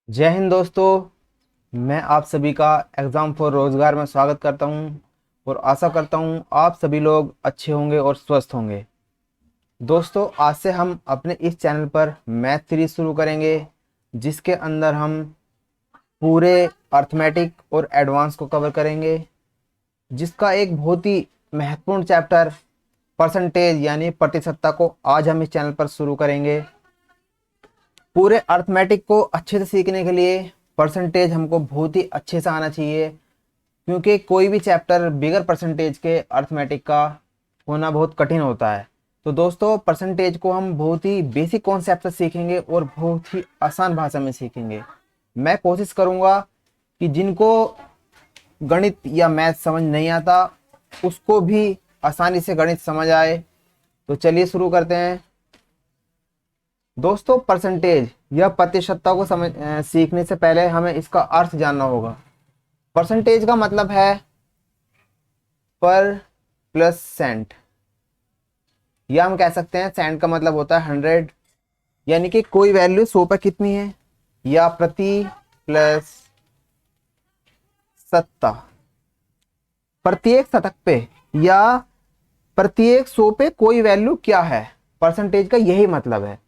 जय हिंद दोस्तों। मैं आप सभी का एग्ज़ाम फॉर रोज़गार में स्वागत करता हूं और आशा करता हूं आप सभी लोग अच्छे होंगे और स्वस्थ होंगे। दोस्तों, आज से हम अपने इस चैनल पर मैथ सीरीज शुरू करेंगे, जिसके अंदर हम पूरे अर्थमेटिक और एडवांस को कवर करेंगे, जिसका एक बहुत ही महत्वपूर्ण चैप्टर परसेंटेज यानी प्रतिशतता को आज हम इस चैनल पर शुरू करेंगे। पूरे अर्थमेटिक को अच्छे से सीखने के लिए परसेंटेज हमको बहुत ही अच्छे से आना चाहिए, क्योंकि कोई भी चैप्टर बिगर परसेंटेज के अर्थमेटिक का होना बहुत कठिन होता है। तो दोस्तों, परसेंटेज को हम बहुत ही बेसिक कॉन्सेप्ट से सीखेंगे और बहुत ही आसान भाषा में सीखेंगे। मैं कोशिश करूंगा कि जिनको गणित या मैथ समझ नहीं आता उसको भी आसानी से गणित समझ आए। तो चलिए शुरू करते हैं। दोस्तों, परसेंटेज या प्रतिशतता को सीखने से पहले हमें इसका अर्थ जानना होगा। परसेंटेज का मतलब है पर प्लस सेंट, या हम कह सकते हैं सेंट का मतलब होता है 100, यानी कि कोई वैल्यू 100 पे कितनी है, या प्रति प्लस सत्ता, प्रत्येक शतक पे या प्रत्येक 100 पे कोई वैल्यू क्या है। परसेंटेज का यही मतलब है।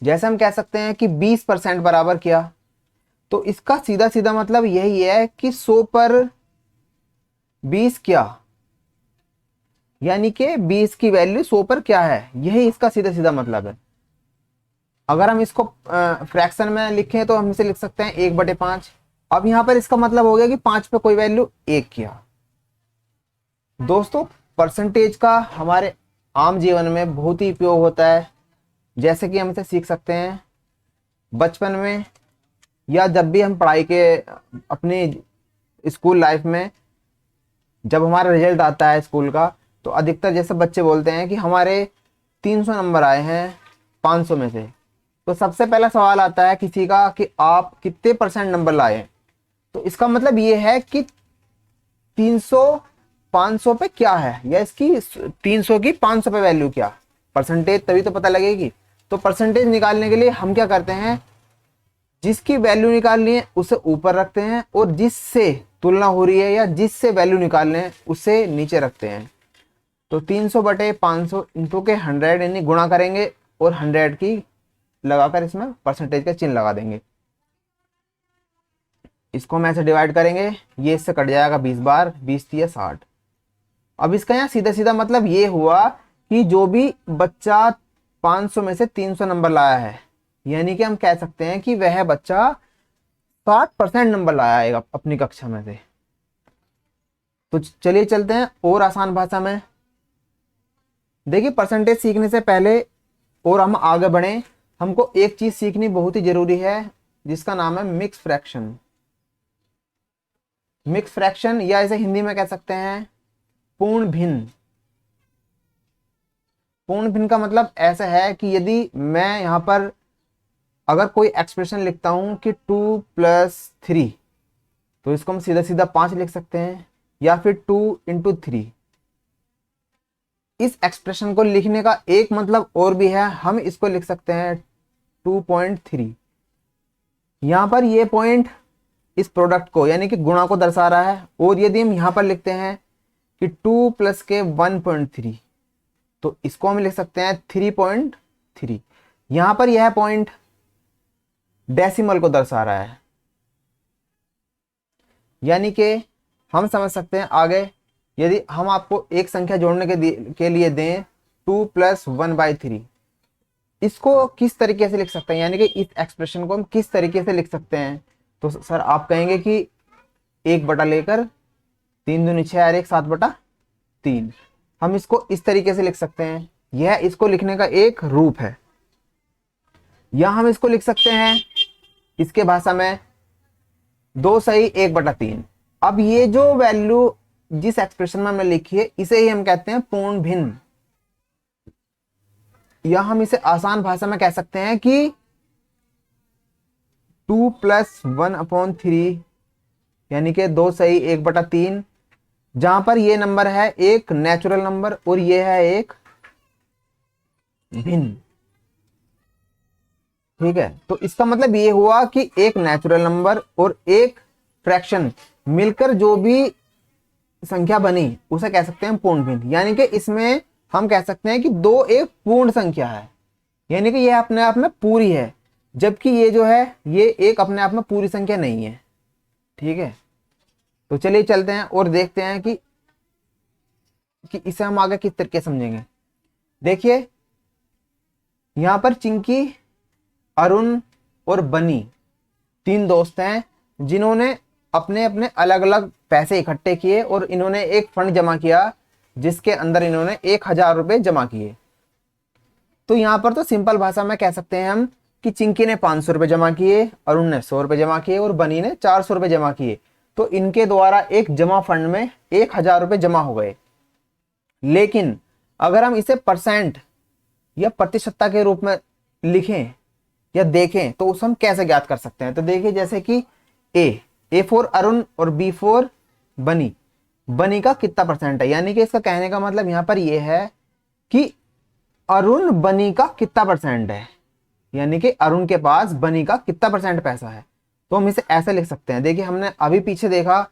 जैसे हम कह सकते हैं कि 20% बराबर क्या, तो इसका सीधा सीधा मतलब यही है कि 100 पर 20 क्या, यानी कि 20 की वैल्यू 100 पर क्या है, यही इसका सीधा सीधा मतलब है। अगर हम इसको फ्रैक्शन में लिखें तो हम इसे लिख सकते हैं 1/5। अब यहां पर इसका मतलब हो गया कि 5 पे कोई वैल्यू 1 किया। दोस्तों, परसेंटेज का हमारे आम जीवन में बहुत ही उपयोग होता है। जैसे कि हम इसे सीख सकते हैं बचपन में, या जब भी हम पढ़ाई के अपनी स्कूल लाइफ में जब हमारा रिजल्ट आता है स्कूल का, तो अधिकतर जैसे बच्चे बोलते हैं कि हमारे 300 नंबर आए हैं 500 में से। तो सबसे पहला सवाल आता है किसी का कि आप कितने परसेंट नंबर लाए। तो इसका मतलब ये है कि 300 500 पे क्या है, या इसकी 300 की 500 पे वैल्यू क्या। परसेंटेज तभी तो पता लगेगी। तो परसेंटेज निकालने के लिए हम क्या करते हैं, जिसकी वैल्यू निकालनी है उसे ऊपर रखते हैं, और जिससे तुलना हो रही है या जिससे वैल्यू निकालने हैं उसे नीचे रखते हैं। तो 300/500 इंटू के 100 यानी गुणा करेंगे, और 100 की लगाकर इसमें परसेंटेज का चिन्ह लगा देंगे। इसको हम ऐसे डिवाइड करेंगे, ये इससे कट जाएगा 20 बार, 20 या 60। अब इसका यहाँ सीधा सीधा मतलब ये हुआ कि जो भी बच्चा 500 में से 300 नंबर लाया है, यानी कि हम कह सकते हैं कि वह बच्चा 60% नंबर लाया है अपनी कक्षा में से। तो चलिए चलते हैं और आसान भाषा में। देखिए, परसेंटेज सीखने से पहले और हम आगे बढ़े, हमको एक चीज सीखनी बहुत ही जरूरी है, जिसका नाम है मिक्स फ्रैक्शन। मिक्स फ्रैक्शन, या इसे हिंदी में कह सकते हैं पूर्ण भिन्न। पूर्ण भिन्न का मतलब ऐसा है कि यदि मैं यहां पर अगर कोई एक्सप्रेशन लिखता हूं कि 2+3, तो इसको हम सीधा सीधा 5 लिख सकते हैं, या फिर 2 × 3। इस एक्सप्रेशन को लिखने का एक मतलब और भी है, हम इसको लिख सकते हैं 2.3। यहां पर ये पॉइंट इस प्रोडक्ट को यानी कि गुणा को दर्शा रहा है, और यदि हम यहां पर लिखते हैं कि 2 प्लस के 1.3, तो इसको हम लिख सकते हैं 3.3। यहां पर यह पॉइंट डेसिमल को दर्शा रहा है, यानी कि हम समझ सकते हैं आगे, यदि हम आपको एक संख्या जोड़ने के लिए दें 2+1/3, इसको किस तरीके से लिख सकते हैं, यानी कि इस एक्सप्रेशन को हम किस तरीके से लिख सकते हैं। तो सर आप कहेंगे कि 1 बटा लेकर 3 दूनी 6 और 1 7/3। हम इसको इस तरीके से लिख सकते हैं, यह इसको लिखने का एक रूप है। या हम इसको लिख सकते हैं इसके भाषा में 2 सही 1/3। अब ये जो वैल्यू जिस एक्सप्रेशन में हमने लिखी है, इसे ही हम कहते हैं पूर्ण भिन्न। या हम इसे आसान भाषा में कह सकते हैं कि 2+1/3, यानी कि 2 सही 1/3, जहां पर ये नंबर है एक नेचुरल नंबर और ये है एक भिन्न। ठीक है, तो इसका मतलब ये हुआ कि एक नेचुरल नंबर और एक फ्रैक्शन मिलकर जो भी संख्या बनी उसे कह सकते हैं पूर्ण भिन्न। यानी कि इसमें हम कह सकते हैं कि दो एक पूर्ण संख्या है, यानी कि यह अपने आप में पूरी है, जबकि ये जो है ये एक अपने आप में पूरी संख्या नहीं है। ठीक है, तो चलिए चलते हैं और देखते हैं कि इसे हम आगे किस तरीके समझेंगे। देखिए यहां पर चिंकी, अरुण और बनी तीन दोस्त हैं जिन्होंने अपने अपने अलग अलग पैसे इकट्ठे किए और इन्होंने एक फंड जमा किया जिसके अंदर इन्होंने 1,000 रुपए जमा किए। तो यहां पर तो सिंपल भाषा में कह सकते हैं हम कि चिंकी ने 500 रुपए जमा किए, अरुण ने 100 रुपए जमा किए और बनी ने 400 रुपए जमा किए। तो इनके द्वारा एक जमा फंड में 1,000 रुपए जमा हो गए। लेकिन अगर हम इसे परसेंट या प्रतिशतता के रूप में लिखें या देखें तो उसे हम कैसे ज्ञात कर सकते हैं। तो देखिए जैसे कि ए फॉर अरुण और बी फॉर बनी, बनी का कितना परसेंट है, यानी कि इसका कहने का मतलब यहां पर यह है कि अरुण बनी का कितना परसेंट है, यानी कि अरुण के पास बनी का कितना परसेंट पैसा है। तो हम इसे ऐसे लिख सकते हैं। देखिए हमने अभी पीछे देखा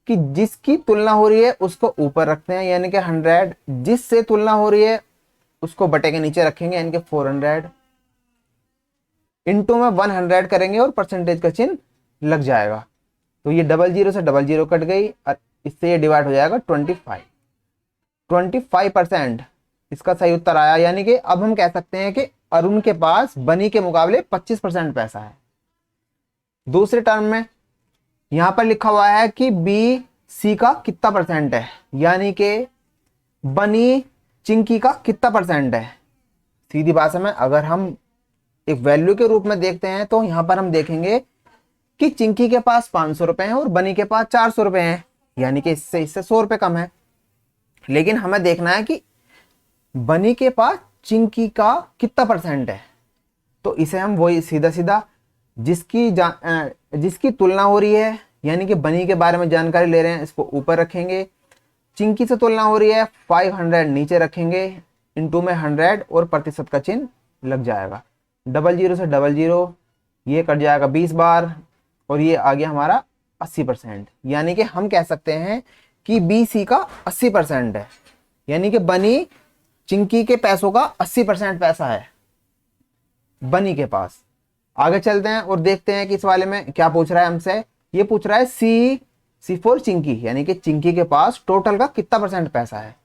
कि जिसकी तुलना हो रही है उसको ऊपर रखते हैं यानी कि 100, जिससे तुलना हो रही है उसको बटे के नीचे रखेंगे यानी कि 400, इंटू में 100 करेंगे और परसेंटेज का चिन्ह लग जाएगा। तो ये 00 से 00 कट गई और इससे ये डिवाइड हो जाएगा 25% इसका सही उत्तर आया। यानी कि अब हम कह सकते हैं कि अरुण के पास बनी के मुकाबले 25% पैसा है। दूसरे टर्म में यहां पर लिखा हुआ है कि बी सी का कितना परसेंट है, यानी कि बनी चिंकी का कितना परसेंट है। सीधी भाषा में अगर हम एक वैल्यू के रूप में देखते हैं तो यहां पर हम देखेंगे कि चिंकी के पास 500 रुपए हैं और बनी के पास 400 रुपए हैं, यानी कि इससे 100 रुपए कम है। लेकिन हमें देखना है कि बनी के पास चिंकी का कितना परसेंट है। तो इसे हम वही सीधा सीधा जिसकी तुलना हो रही है यानी कि बनी के बारे में जानकारी ले रहे हैं इसको ऊपर रखेंगे, चिंकी से तुलना हो रही है 500 नीचे रखेंगे, इंटू में 100 और प्रतिशत का चिन्ह लग जाएगा। 00 से 00 ये कट जाएगा 20 बार और ये आ गया हमारा 80%। यानी कि हम कह सकते हैं कि बी सी का 80% है, यानी कि बनी चिंकी के पैसों का 80% पैसा है बनी के पास। आगे चलते हैं और देखते हैं कि इस वाले में क्या पूछ रहा है हमसे। ये पूछ रहा है सी फॉर चिंकी, यानी कि चिंकी के पास टोटल का कितना परसेंट पैसा है।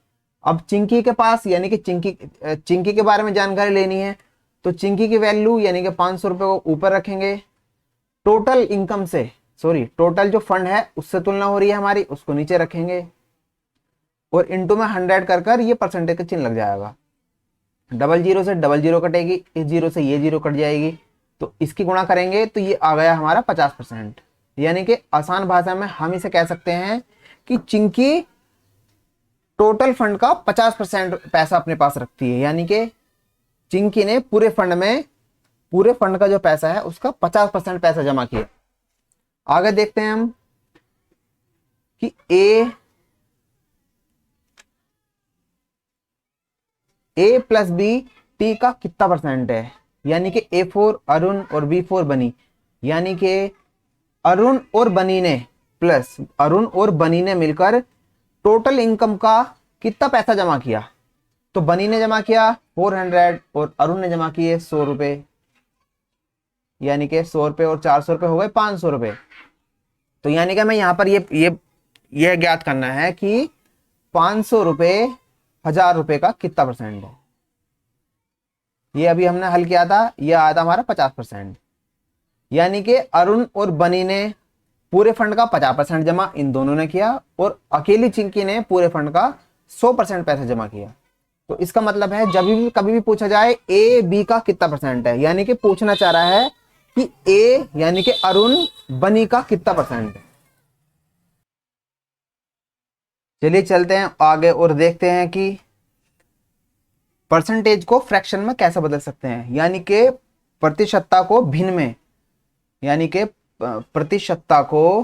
अब चिंकी के पास यानी कि चिंकी के बारे में जानकारी लेनी है तो चिंकी की वैल्यू यानी कि 500 रुपए को ऊपर रखेंगे, टोटल इनकम से टोटल जो फंड है उससे तुलना हो रही है हमारी उसको नीचे रखेंगे और इंटू में 100 कर ये परसेंटेज का चिन्ह लग जाएगा। 00 से 00 कटेगी, इस जीरो से ये जीरो कट जाएगी, तो इसकी गुणा करेंगे तो ये आ गया हमारा 50%। यानी कि आसान भाषा में हम इसे कह सकते हैं कि चिंकी टोटल फंड का 50% पैसा अपने पास रखती है, यानी कि चिंकी ने पूरे फंड का जो पैसा है उसका 50% पैसा जमा किया। आगे देखते हैं हम कि ए प्लस बी टी का कितना परसेंट है, यानी कि ए फॉर अरुण और बी फॉर बनी, यानी कि अरुण और बनी ने मिलकर टोटल इनकम का कितना पैसा जमा किया। तो बनी ने जमा किया 400 और अरुण ने जमा किए 100 रुपए, यानी कि 100 रुपए और 400 रुपए हो गए 500 रुपए। तो यानी कि हमें यहां पर ये ज्ञात करना है कि 500 रुपए 1000 रुपए का कितना परसेंट है। ये अभी हमने हल किया था, यह आया था हमारा 50%, यानी कि अरुण और बनी ने पूरे फंड का 50% जमा इन दोनों ने किया और अकेली चिंकी ने पूरे फंड का 100% पैसा जमा किया। तो इसका मतलब है जब भी कभी भी पूछा जाए ए बी का कितना परसेंट है, यानी कि पूछना चाह रहा है कि ए यानी कि अरुण बनी का कितना परसेंट है। चलिए चलते हैं आगे और देखते हैं कि परसेंटेज को फ्रैक्शन में कैसे बदल सकते हैं, यानी कि प्रतिशतता को भिन्न में, यानी कि प्रतिशतता को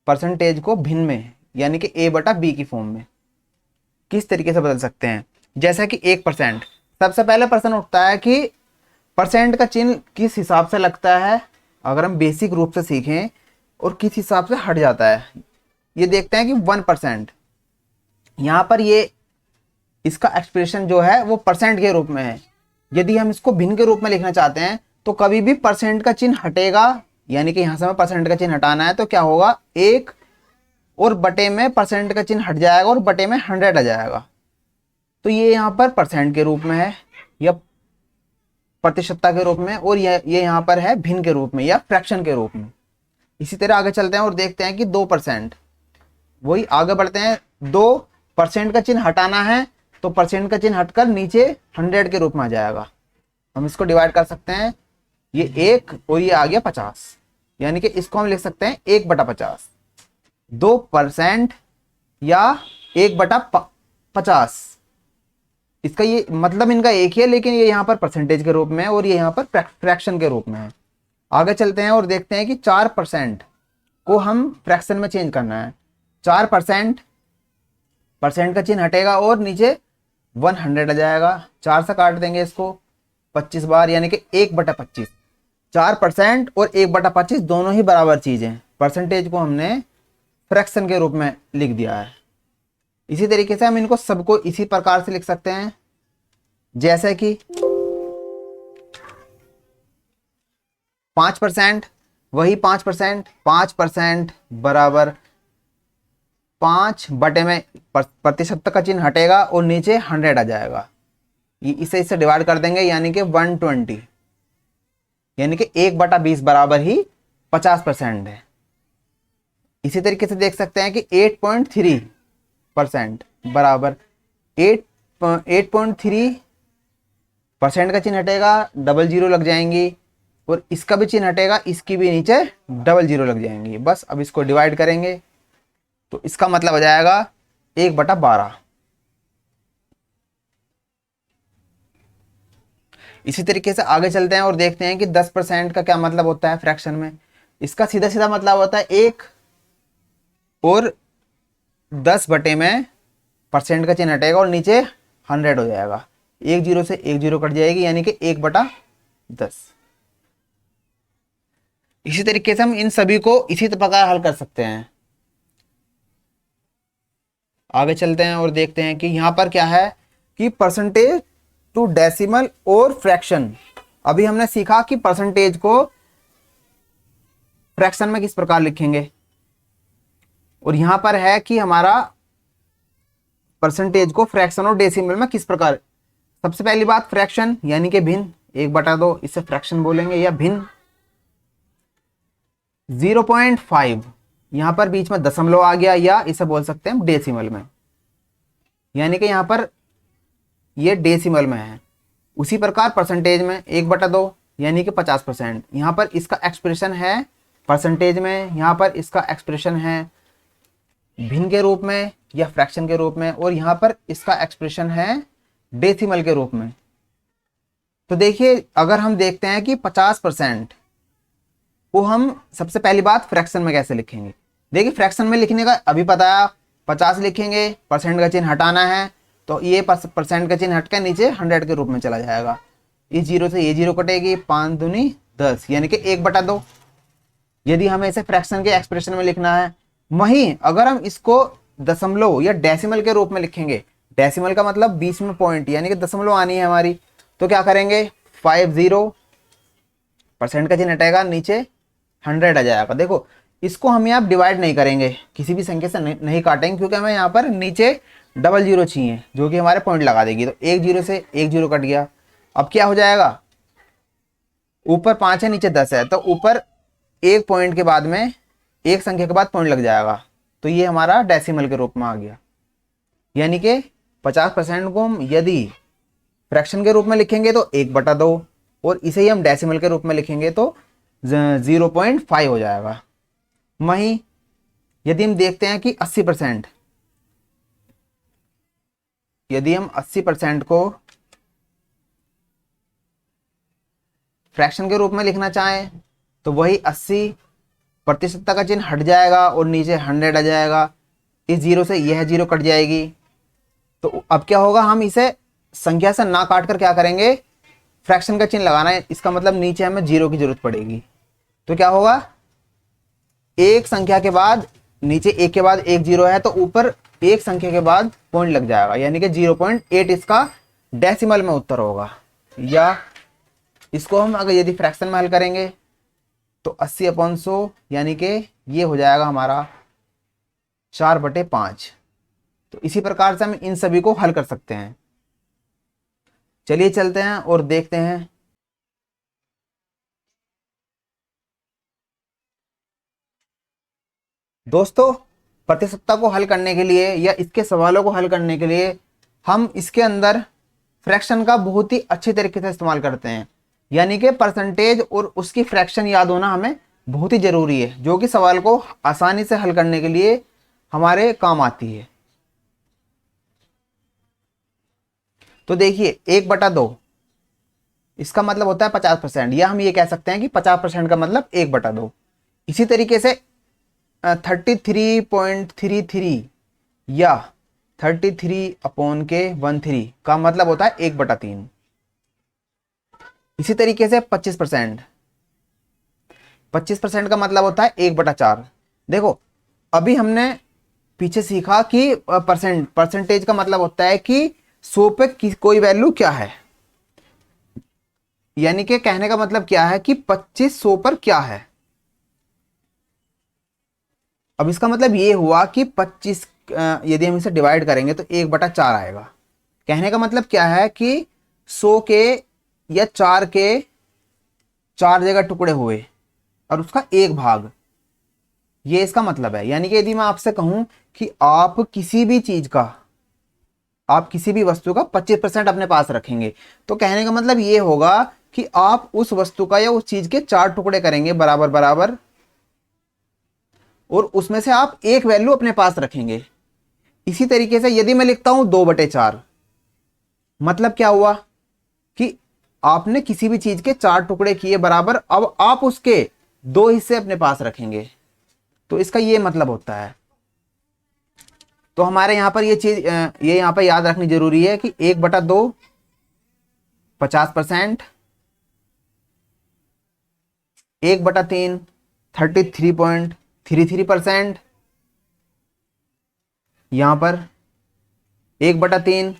परसेंटेज को भिन्न में यानी कि ए बटा बी की फॉर्म में किस तरीके से बदल सकते हैं। जैसा कि 1%, सबसे पहले प्रश्न उठता है कि परसेंट का चिन्ह किस हिसाब से लगता है, अगर हम बेसिक रूप से सीखें, और किस हिसाब से हट जाता है, ये देखते हैं कि 1%। यहाँ पर ये इसका एक्सप्रेशन जो है वो परसेंट के रूप में है। यदि हम इसको भिन्न के रूप में लिखना चाहते हैं तो कभी भी परसेंट का चिन्ह हटेगा, यानी कि यहाँ से हमें परसेंट का चिन्ह हटाना है तो क्या होगा, 1 और बटे में परसेंट का चिन्ह हट जाएगा और बटे में 100 आ जाएगा। तो ये यहाँ पर परसेंट के रूप में है या प्रतिशतता के रूप में, और ये यहाँ पर है भिन्न के रूप में या फ्रैक्शन के रूप में। इसी तरह आगे चलते हैं और देखते हैं कि 2%, वही आगे बढ़ते हैं। 2% का चिन्ह हटाना है तो परसेंट का चिन्ह हटकर नीचे 100 के रूप में आ जाएगा। हम इसको डिवाइड कर सकते हैं, ये 1 और ये आ गया 50, यानी कि इसको हम लिख सकते हैं 1/50। 2% या 1/50, इसका ये मतलब इनका एक ही है, लेकिन ये यहाँ पर परसेंटेज के रूप में है और ये यहाँ पर फ्रैक्शन के रूप में है। आगे चलते हैं और देखते हैं कि 4% को हम फ्रैक्शन में चेंज करना है। 4%, परसेंट का चिन्ह हटेगा और नीचे 100 आ जाएगा। 4 से काट देंगे इसको 25 बार, यानी कि 1/25। 4% और 1/25 दोनों ही बराबर चीज हैं। परसेंटेज को हमने फ्रैक्शन के रूप में लिख दिया है। इसी तरीके से हम इनको सबको इसी प्रकार से लिख सकते हैं, जैसे कि 5%, वही 5%, 5% बराबर 5 बटे में प्रतिशत का चिन्ह हटेगा और नीचे 100 आ जाएगा। इसे इससे डिवाइड कर देंगे, यानी कि 120, यानी कि 1/20 बराबर ही 50% है। इसी तरीके से देख सकते हैं कि 8.3% बराबर 8.3% का चिन्ह हटेगा, डबल जीरो लग जाएंगी, और इसका भी चिन्ह हटेगा, इसकी भी नीचे डबल जीरो लग जाएंगी। बस अब इसको डिवाइड करेंगे तो इसका मतलब हो जाएगा 1/12। इसी तरीके से आगे चलते हैं और देखते हैं कि 10% का क्या मतलब होता है फ्रैक्शन में। इसका सीधा सीधा मतलब होता है 1 और 10 बटे में परसेंट का चिन्ह हटेगा और नीचे 100 हो जाएगा। 1 जीरो से 1 जीरो कट जाएगी, यानी कि 1/10। इसी तरीके से हम इन सभी को इसी प्रकार हल कर सकते हैं। आगे चलते हैं और देखते हैं कि यहाँ पर क्या है कि परसेंटेज टू डेसिमल और फ्रैक्शन। अभी हमने सीखा कि परसेंटेज को फ्रैक्शन में किस प्रकार लिखेंगे, और यहां पर है कि हमारा परसेंटेज को फ्रैक्शन और डेसिमल में किस प्रकार। सबसे पहली बात फ्रैक्शन यानी कि भिन्न, 1/2 इसे फ्रैक्शन बोलेंगे या भिन्न। 0.5 यहां पर बीच में दशमलव आ गया, या इसे बोल सकते हैं डेसिमल में, यानी कि यहां पर ये डेसिमल में है। उसी प्रकार परसेंटेज में 1/2 यानी कि 50%। यहां पर इसका एक्सप्रेशन है परसेंटेज में, यहां पर इसका एक्सप्रेशन है भिन्न के रूप में या फ्रैक्शन के रूप में, और यहां पर इसका एक्सप्रेशन है डेसिमल के रूप में। तो देखिए, अगर हम देखते हैं कि 50% को हम सबसे पहली बात फ्रैक्शन में कैसे लिखेंगे। देखिए, फ्रैक्शन में लिखने का अभी पता है, 50 लिखेंगे, परसेंट का चिन्ह हटाना है तो ये परसेंट का चिन्ह हटकर नीचे 100 के रूप में चला जाएगा। इस जीरो से ये जीरो कटेगी, 5 दूनी 10, यानी कि 1/2। यदि हमें इसे फ्रैक्शन के एक्सप्रेशन में लिखना है। वहीं अगर हम इसको दशमलव या डेसिमल के रूप में लिखेंगे, डेसिमल का मतलब बीच में पॉइंट, यानी कि दशमलव आनी है हमारी, तो क्या करेंगे 50, परसेंट का चिन्ह हटेगा, नीचे 100 आ जाएगा। देखो, इसको हम यहाँ डिवाइड नहीं करेंगे, किसी भी संख्या से नहीं काटेंगे, क्योंकि हमें यहाँ पर नीचे डबल जीरो चाहिए जो कि हमारे पॉइंट लगा देगी। तो 1 जीरो से 1 जीरो कट गया। अब क्या हो जाएगा, ऊपर 5 है नीचे 10 है, तो ऊपर एक पॉइंट के बाद में एक संख्या के बाद पॉइंट लग जाएगा, तो ये हमारा डेसिमल के रूप में आ गया। यानी कि 50% को हम यदि फ्रैक्शन के रूप में लिखेंगे तो 1/2, और इसे ही हम डेसिमल के रूप में लिखेंगे तो 0.5 हो जाएगा। वहीं यदि हम देखते हैं कि 80%, यदि हम 80% को फ्रैक्शन के रूप में लिखना चाहें तो वही 80% का चिन्ह हट जाएगा और नीचे 100 आ जाएगा। इस जीरो से यह जीरो कट जाएगी। तो अब क्या होगा, हम इसे संख्या से ना काट कर क्या करेंगे, फ्रैक्शन का चिन्ह लगाना है, इसका मतलब नीचे हमें जीरो की जरूरत पड़ेगी। तो क्या होगा, एक संख्या के बाद नीचे एक के बाद एक जीरो है तो ऊपर एक संख्या के बाद पॉइंट लग जाएगा, यानी कि 0.8 इसका डेसिमल में उत्तर होगा। या इसको हम अगर यदि फ्रैक्शन में हल करेंगे तो 80/100 यानी कि ये हो जाएगा हमारा 4/5। तो इसी प्रकार से हम इन सभी को हल कर सकते हैं। चलिए चलते हैं और देखते हैं। दोस्तों, प्रतिशतता को हल करने के लिए या इसके सवालों को हल करने के लिए हम इसके अंदर फ्रैक्शन का बहुत ही अच्छे तरीके से इस्तेमाल करते हैं, यानी कि परसेंटेज और उसकी फ्रैक्शन याद होना हमें बहुत ही जरूरी है, जो कि सवाल को आसानी से हल करने के लिए हमारे काम आती है। तो देखिए 1/2 इसका मतलब होता है 50%, या हम ये कह सकते हैं कि 50% का मतलब 1/2। इसी तरीके से 33.33 या 33/13 का मतलब होता है 1/3। इसी तरीके से 25% का मतलब होता है 1/4। देखो अभी हमने पीछे सीखा कि परसेंटेज का मतलब होता है कि 100 पे कोई वैल्यू क्या है, यानी कि कहने का मतलब क्या है कि 25 100 पर क्या है। अब इसका मतलब ये हुआ कि 25 यदि हम इसे डिवाइड करेंगे तो 1/4 आएगा। कहने का मतलब क्या है कि 100 के या 4 के 4 जगह टुकड़े हुए और उसका एक भाग, ये इसका मतलब है। यानी कि यदि मैं आपसे कहूं कि आप किसी भी चीज का, आप किसी भी वस्तु का 25% अपने पास रखेंगे, तो कहने का मतलब ये होगा कि आप उस वस्तु का या उस चीज के 4 टुकड़े करेंगे बराबर बराबर, और उसमें से आप एक वैल्यू अपने पास रखेंगे। इसी तरीके से यदि मैं लिखता हूं 2/4, मतलब क्या हुआ कि आपने किसी भी चीज के 4 टुकड़े किए बराबर, अब आप उसके 2 हिस्से अपने पास रखेंगे, तो इसका ये मतलब होता है। तो हमारे यहां पर ये चीज ये यहां पर याद रखनी जरूरी है कि 1/2 50%, 1/3 33.33%, यहां पर 1/3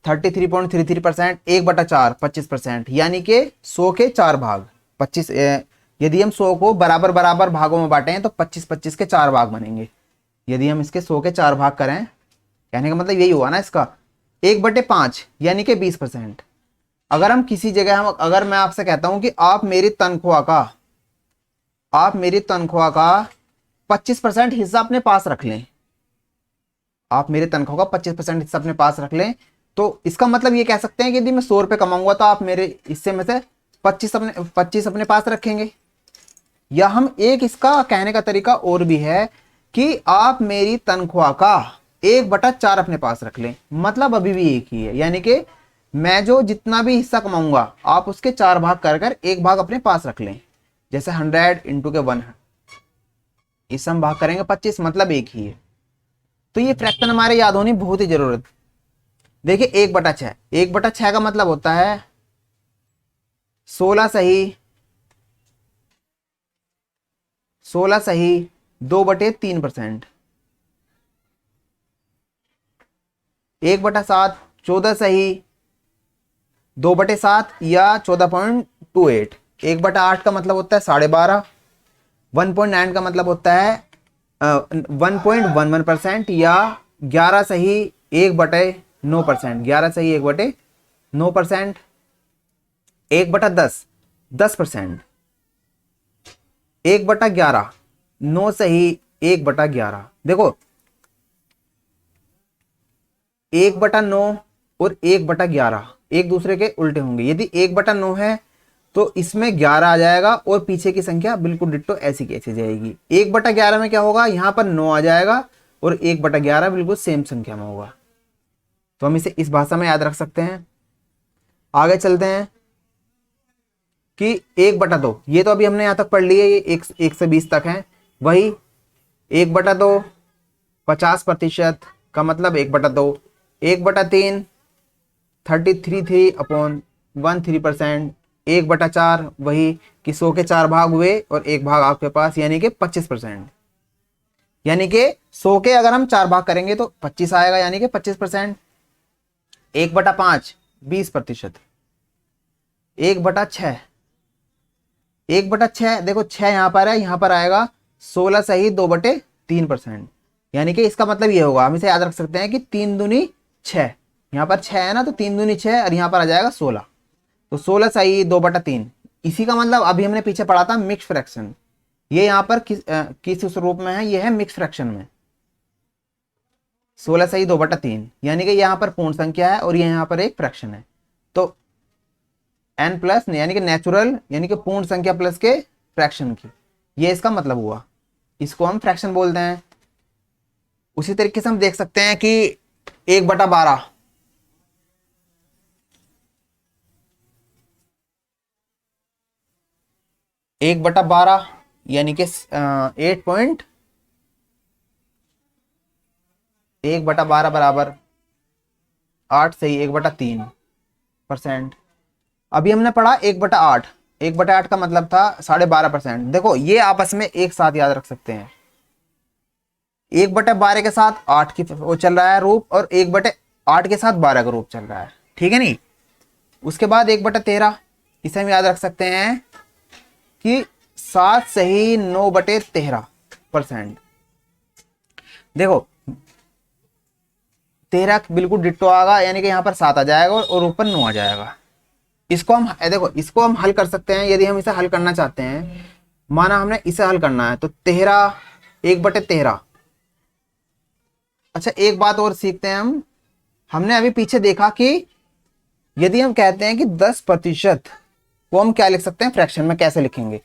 33.33%, 1/4 25%, यानी कि 100 के 4 भाग 25। यदि हम 100 को बराबर बराबर भागों में बांटें तो 25-25 के 4 भाग बनेंगे। यदि हम इसके 100 के 4 भाग करें, कहने का मतलब यही हुआ ना इसका, 1/5 यानी कि 20%। अगर हम किसी जगह अगर मैं आपसे कहता हूं कि आप मेरी तनख्वाह का 25% हिस्सा अपने पास रख लें, आप मेरी तनख्वाह का 25% हिस्सा अपने पास रख लें, तो इसका मतलब ये कह सकते हैं कि यदि मैं 100 रुपये कमाऊंगा तो आप मेरे हिस्से में से 25 अपने पास रखेंगे। या हम एक इसका कहने का तरीका और भी है कि आप मेरी तनख्वाह का 1/4 अपने पास रख लें, मतलब अभी भी एक ही है। यानी कि मैं जो जितना भी हिस्सा कमाऊंगा आप उसके 4 भाग कर कर एक भाग अपने पास रख लें। जैसे 100 इंटू के 1, इससे हम भाग करेंगे 25, मतलब एक ही है। तो ये फ्रैक्शन हमारे याद होनी बहुत ही जरूरत। देखिए 1/6, 1/6 का मतलब होता है 16 सही 2/3%। 1/7 14 सही 2/7 या 14.28। 1/8 का मतलब होता है 12.5। 1.9 का मतलब होता है 1.11% या 11 सही 1/9%। 11 सही 1/9%। 1/10 10%। 1/11 9 सही 1/11। देखो 1/9 और 1/11 एक दूसरे के उल्टे होंगे। यदि 1/9 है तो इसमें 11 आ जाएगा और पीछे की संख्या बिल्कुल डिट्टो ऐसी की ऐसी जाएगी। 1/11 में क्या होगा, यहां पर 9 आ जाएगा और 1/11 बिल्कुल सेम संख्या में होगा। तो हम इसे इस भाषा में याद रख सकते हैं। आगे चलते हैं कि 1/2, ये तो अभी हमने यहां तक पढ़ लिए, ये 1 से 20 तक है। वही 1/2 50% का मतलब 1/2। 1/3 33 13%। 1/4 वही कि 100 के 4 भाग हुए और एक भाग आपके पास, यानी कि 25%। यानी कि 100 के अगर हम 4 भाग करेंगे तो 25 आएगा, यानी कि 25%। 1/5 20%। 1/6 1/6 देखो 6 यहाँ पर है, यहाँ पर आएगा 16 सही 2/3%। यानी कि इसका मतलब ये होगा, हम इसे याद रख सकते हैं कि 3 दूनी 6, यहाँ पर 6 है ना, तो 3 दूनी 6 और यहाँ पर आ जाएगा 16, तो 16 सही 2/3। इसी का मतलब अभी हमने पीछे पढ़ा था मिक्स फ्रैक्शन, ये यहाँ पर किस स्वरूप में है, ये है मिक्स फ्रैक्शन में। 16 सही 2/3, यानी कि यहाँ पर पूर्ण संख्या है और ये यहाँ पर एक फ्रैक्शन है, तो n प्लस यानी कि नेचुरल यानी कि पूर्ण संख्या प्लस के फ्रैक्शन की, ये इसका मतलब हुआ, इसको हम फ्रैक्शन बोलते हैं। उसी तरीके से हम देख सकते हैं कि 1/12 1/12 यानी कि 1/12 बराबर 8 सही 1/3%। अभी हमने पढ़ा 1/8, 1/8 का मतलब था 12.5%। देखो ये आपस में एक साथ याद रख सकते हैं, 1/12 के साथ 8 की वो चल रहा है रूप, और 1/8 के साथ 12 का रूप चल रहा है, ठीक है नहीं। उसके बाद 1/13, इसे हम याद रख सकते हैं कि 7 सही 9/13%। देखो 13 बिल्कुल डिट्टो आएगा, यानी कि यहाँ पर 7 आ जाएगा और ऊपर 9 आ जाएगा। इसको हम देखो इसको हम हल कर सकते हैं, यदि हम इसे हल करना चाहते हैं, माना हमने इसे हल करना है तो 13 1/13। अच्छा एक बात और सीखते हैं हमने अभी पीछे देखा कि यदि हम कहते हैं कि 10% को हम क्या लिख सकते हैं फ्रैक्शन में, कैसे लिखेंगे,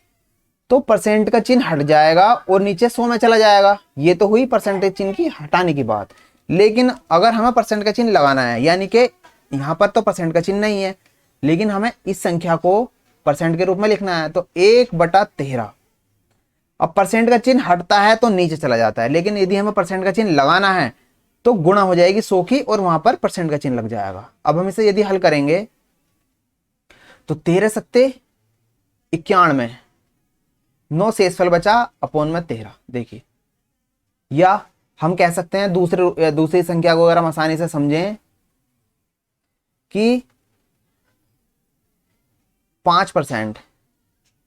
तो परसेंट का चिन्ह हट जाएगा और नीचे 100 में चला जाएगा। ये तो हुई परसेंटेज चिन्ह की हटाने की बात, लेकिन अगर हमें परसेंट का चिन्ह लगाना है, यानी कि यहाँ पर तो परसेंट का चिन्ह नहीं है, लेकिन हमें इस संख्या को परसेंट के रूप में लिखना है, तो 1/13। अब परसेंट का चिन्ह हटता है तो नीचे चला जाता है, लेकिन यदि हमें परसेंट का चिन्ह लगाना है तो गुणा हो जाएगी 100 की और वहां पर परसेंट का चिन्ह लग जाएगा। अब हम इसे यदि हल करेंगे तो 13 सत्ते 91, 9 शेषफल बचा अपॉन में 13। देखिए, या हम कह सकते हैं दूसरी संख्या को अगर हम आसानी से समझें कि 5%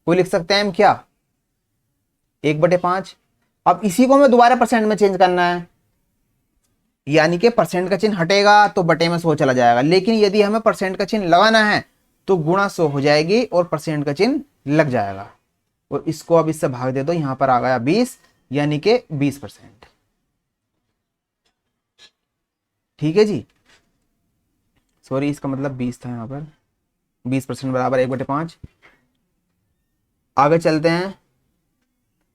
को लिख सकते हैं हम क्या, 1/5। अब इसी को हमें दोबारा परसेंट में चेंज करना है, यानी कि परसेंट का चिन्ह हटेगा तो बटे में 100 चला जाएगा, लेकिन यदि हमें परसेंट का चिन्ह लगाना है तो गुणा 100 हो जाएगी और परसेंट का चिन्ह लग जाएगा, और इसको अब इससे भाग दे दो, यहां पर आ गया 20, यानी कि 20%। ठीक है जी, सॉरी इसका मतलब 20 था, यहां पर 20% बराबर 1/5। आगे चलते हैं,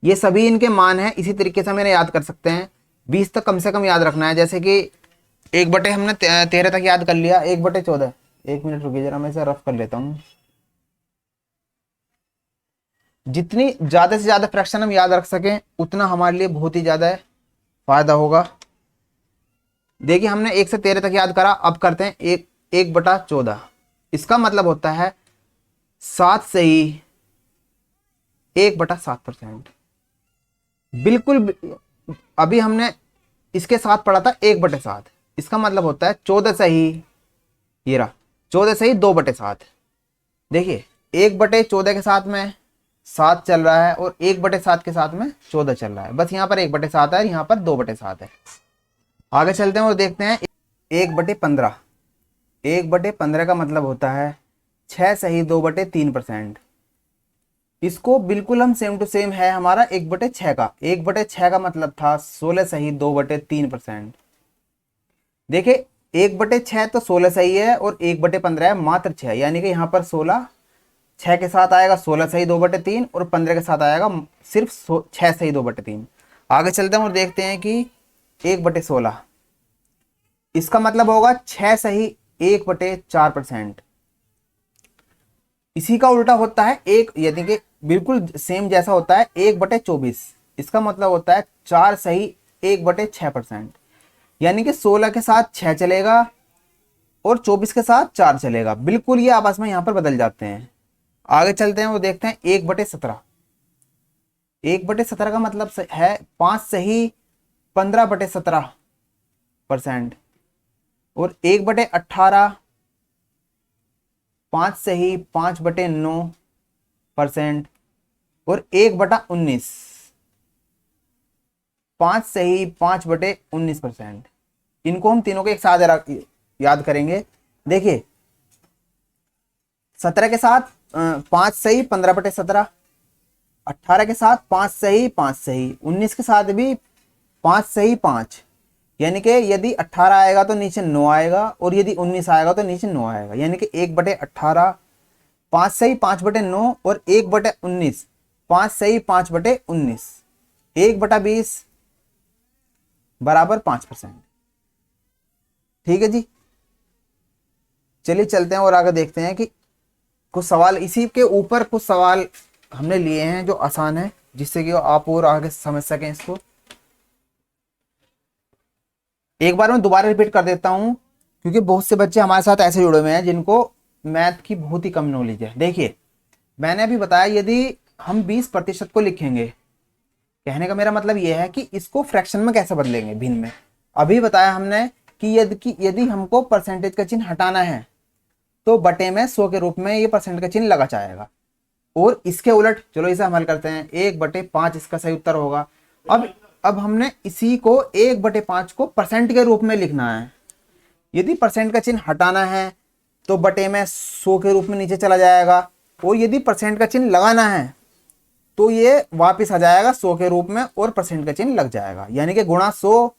ये सभी इनके मान हैं, इसी तरीके से हम इन्हें याद कर सकते हैं। 20 तक कम से कम याद रखना है, जैसे कि 1/, हमने 13 तक याद कर लिया, 1/14। 1 मिनट रुकिए जरा, मैं इसे रफ कर लेता हूँ। जितनी ज्यादा से ज्यादा फ्रैक्शन हम याद रख सकें उतना हमारे लिए बहुत ही ज्यादा फायदा होगा। देखिए हमने 1 से 13 तक याद करा, अब करते हैं 1/14। इसका मतलब होता है 7 से ही 1/7%। बिल्कुल अभी हमने इसके साथ पढ़ा था 1/7, इसका मतलब होता है 14 से ही, ये रहा 14 से ही 2/7। देखिए 1/14 के साथ में 7 चल रहा है और 1/7 के साथ में 14 चल रहा है, बस यहाँ पर 1/7 है, यहाँ पर 2/7 है। आगे चलते हैं और देखते हैं 1/15। 1/15 का मतलब होता है 6 सही 2/3%। इसको बिल्कुल हम सेम टू सेम है हमारा 1/6 का। 1/6 का मतलब था 16 सही 2/3%। देखिए 1/6 तो 16 सही है और 1/15 है मात्र 6, यानी कि यहाँ पर 16 6 के साथ आएगा 16 सही 2/3 और 15 के साथ आएगा सिर्फ 6 सही 2/3। आगे चलते हैं और देखते हैं कि 1/16, इसका मतलब होगा 6 सही 1/4%। इसी का उल्टा होता है एक, यानी कि बिल्कुल सेम जैसा होता है 1/24, इसका मतलब होता है 4 सही 1/6%। यानी कि 16 के साथ 6 चलेगा और 24 के साथ 4 चलेगा, बिल्कुल ये आपस में यहाँ पर बदल जाते हैं। आगे चलते हैं, वो देखते हैं 1/17। 1/17 का मतलब है 5 सही 15/17%, और 1/18 5 सही 5/9%, और 1/19 5 सही 5/19%। इनको हम तीनों को एक साथ याद करेंगे। देखिए 17 के साथ 5 सही 15/17, 18 के साथ 5 सही 5 सही, 19 के साथ भी 5 सही 5, यानी कि यदि 18 आएगा तो नीचे 9 आएगा, और यदि 19 आएगा तो नीचे 9 आएगा, यानी कि 1/18 5 सही 5/9 और 1/19 5 सही 5/19, 1/20 बराबर 5%। ठीक है जी, चलिए चलते हैं और आगे देखते हैं कि कुछ सवाल इसी के ऊपर, कुछ सवाल हमने लिए हैं जो आसान है, जिससे कि आप और आगे समझ सकें इसको। एक बार मैं दोबारा रिपीट कर देता हूं, क्योंकि बहुत से बच्चे हमारे साथ ऐसे जुड़े हुए हैं जिनको मैथ की बहुत ही कम नॉलेज है। देखिए मैंने अभी बताया, यदि हम 20% को लिखेंगे, कहने का मेरा मतलब यह है कि इसको फ्रैक्शन में कैसे बदलेंगे, भिन्न में। अभी बताया हमने कि यदि हमको परसेंटेज का चिन्ह हटाना है तो बटे में 100 के रूप में ये परसेंट का चिन्ह लगा जाएगा, और इसके उलट चलो इसे हम हल करते हैं, 1/5 इसका सही उत्तर होगा। अब हमने इसी को 1/5 को परसेंट के रूप में लिखना है। यदि परसेंट का चिन्ह हटाना है तो बटे में 100 के रूप में नीचे चला जाएगा, और यदि परसेंट का चिन्ह लगाना है तो ये वापस आ जाएगा 100 के रूप में और परसेंट का चिन्ह लग जाएगा, यानी कि गुणा 100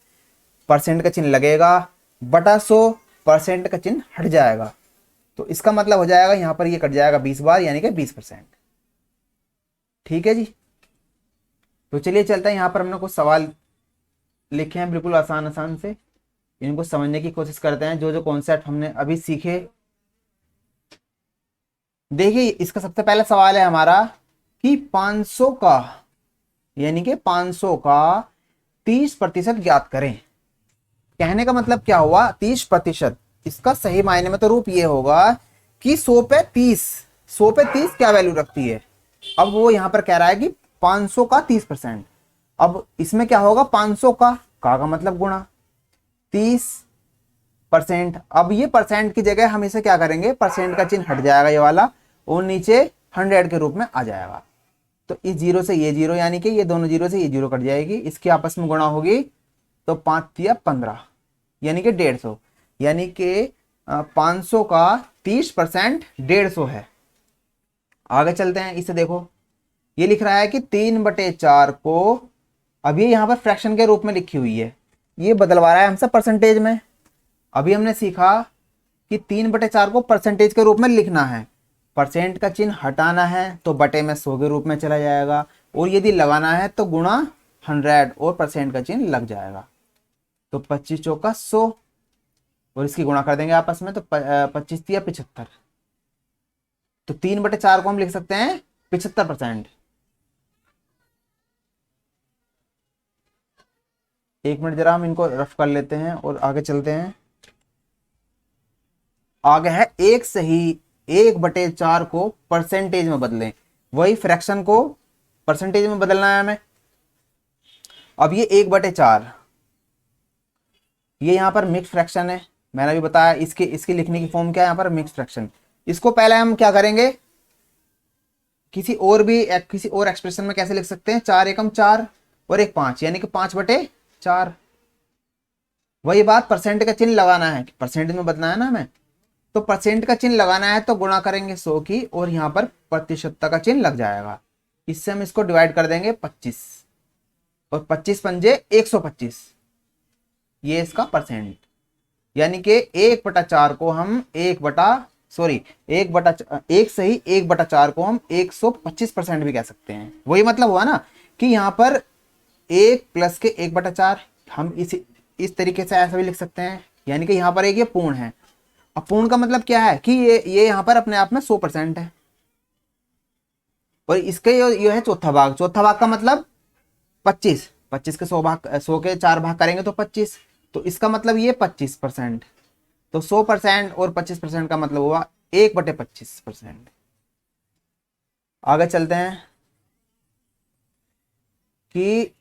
परसेंट का चिन्ह लगेगा, बटा 100 परसेंट का चिन्ह हट जाएगा। तो इसका मतलब हो जाएगा यहां पर ये कट जाएगा 20 बार, यानी कि 20%। ठीक है जी, तो चलिए चलते हैं, यहां पर हमने कुछ सवाल लिखे हैं बिल्कुल आसान आसान से, इनको समझने की कोशिश करते हैं, जो जो कॉन्सेप्ट हमने अभी सीखे। देखिए इसका सबसे पहला सवाल है हमारा कि 500 का, यानी कि 500 का 30% ज्ञात करें। कहने का मतलब क्या हुआ, 30%, इसका सही मायने में तो रूप ये होगा कि 100 पे 30 क्या वैल्यू रखती है। अब वो यहां पर कह रहा है कि 500 का 30%, अब इसमें क्या होगा, 500 का मतलब गुणा 30%। अब ये परसेंट की जगह हम इसे क्या करेंगे, परसेंट का चिन्ह हट जाएगा ये वाला, और नीचे 100 के रूप में आ जाएगा। तो इस जीरो से ये जीरो, यानी कि ये दोनों जीरो से ये जीरो कट जाएगी, इसकी आपस में गुणा होगी, तो 5 या 15, यानी कि 150, यानी कि 500 का 30% 150 है। आगे चलते हैं, इसे देखो, ये लिख रहा है कि 3/4 को, अब ये यहां पर फ्रैक्शन के रूप में लिखी हुई है, ये बदलवा रहा है हमसे परसेंटेज में। अभी हमने सीखा कि 3/4 को परसेंटेज के रूप में लिखना है, परसेंट का चिन्ह हटाना है तो बटे में 100 के रूप में चला जाएगा, और यदि लगाना है तो गुणा 100 और परसेंट का चिन्ह लग जाएगा। तो 25 चौका 100, और इसकी गुणा कर देंगे आपस में, तो 25 या 75, तो 3/4 को हम लिख सकते हैं 75%। एक मिनट जरा हम इनको रफ कर लेते हैं और आगे चलते हैं। आगे है एक सही 1/4 को परसेंटेज में बदलें, वही फ्रैक्शन को परसेंटेज में बदलना है हमें। अब ये 1/4, ये यहां पर मिक्स फ्रैक्शन है, मैंने भी बताया इसके लिखने की फॉर्म क्या है, यहां पर मिक्स फ्रैक्शन। इसको पहले हम क्या करेंगे, किसी और एक्सप्रेशन में कैसे लिख सकते हैं, 4 एकम 4 और 1 5, यानी कि 5/4। वही बात परसेंट का चिन्ह लगाना है, परसेंटेज में बदलना है ना हमें, तो परसेंट का चिन्ह लगाना है तो गुणा करेंगे 100 की, और यहां पर प्रतिशतता का चिन्ह लग जाएगा। इससे हम इसको डिवाइड कर देंगे 25, और 25 पंजे 125, ये इसका परसेंट, यानी कि 1/4 को हम 1/4 को हम 125% भी कह सकते हैं। वही मतलब हुआ ना कि यहाँ पर 1 प्लस के 1/4, हम इस तरीके से ऐसा भी लिख सकते हैं, यानी कि यहाँ पर एक ये पूर्ण है। अब पूर्ण का मतलब क्या है कि ये यहाँ पर अपने आप में 100% है, और इसके ये है चौथा भाग। चौथा भाग का मतलब 25 के 100 के 4 भाग करेंगे तो 25, तो इसका मतलब ये 25%। तो 100% और 25% का मतलब हुआ 1/25%। आगे चलते हैं कि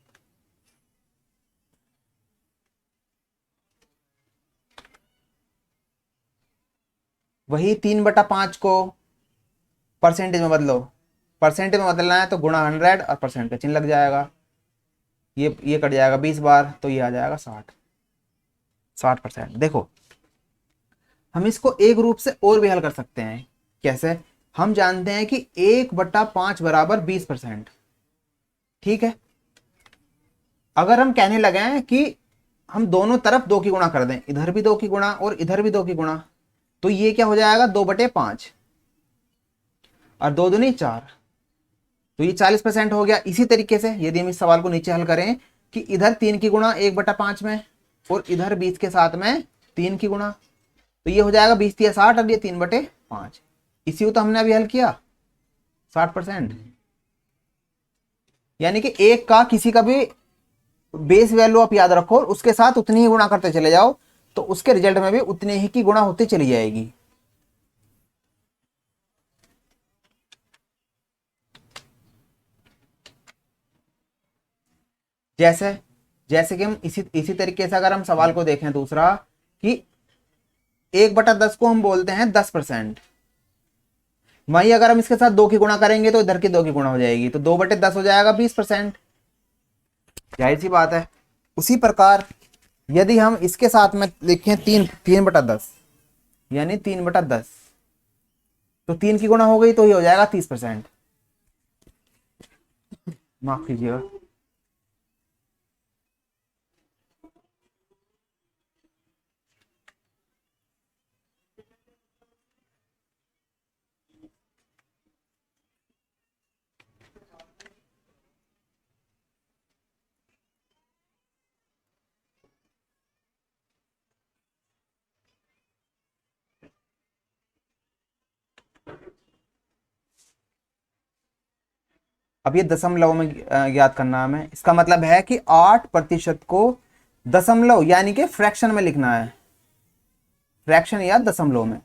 वही 3/5 को परसेंटेज में बदलो। परसेंटेज में बदलना है तो गुणा 100 और परसेंट का चिन्ह लग जाएगा, ये कट जाएगा 20 बार, तो ये आ जाएगा 60%। देखो हम इसको एक रूप से और भी हल कर सकते हैं। कैसे? हम जानते हैं कि 1/5 बराबर 20%। ठीक है, अगर हम कहने लगे हैं कि हम दोनों तरफ 2 की गुणा कर दें, इधर भी 2 की गुणा और इधर भी 2 की गुणा, तो ये क्या हो जाएगा 2/5 और 2 दूनी 4, तो ये 40% हो गया। इसी तरीके से यदि हम इस सवाल को नीचे हल करें कि इधर 3 की गुणा 1/5 में और इधर 20 के साथ में 3 की गुणा, तो ये हो जाएगा 20 या 60 और ये 3/5। इसी को तो हमने अभी हल किया 60%। यानी कि एक का किसी का भी बेस वैल्यू आप याद रखो, उसके साथ उतनी ही गुणा करते चले जाओ, तो उसके रिजल्ट में भी उतने ही की गुणा होती चली जाएगी। जैसे जैसे कि हम इसी तरीके से अगर हम सवाल को देखें दूसरा, कि 1/10 को हम बोलते हैं 10%। वही अगर हम इसके साथ 2 की गुणा करेंगे तो इधर की 2 की गुणा हो जाएगी, तो 2/10 हो जाएगा 20%। जाहिर सी बात है। उसी प्रकार यदि हम इसके साथ में लिखें 3/10 यानी 3/10, तो 3 की गुणा हो गई तो ये हो जाएगा 30%। माफ कीजिएगा। अब ये दशमलव में ज्ञात करना है हमें। इसका मतलब है कि 8% को दशमलव यानी कि फ्रैक्शन में लिखना है, फ्रैक्शन या दशमलव में।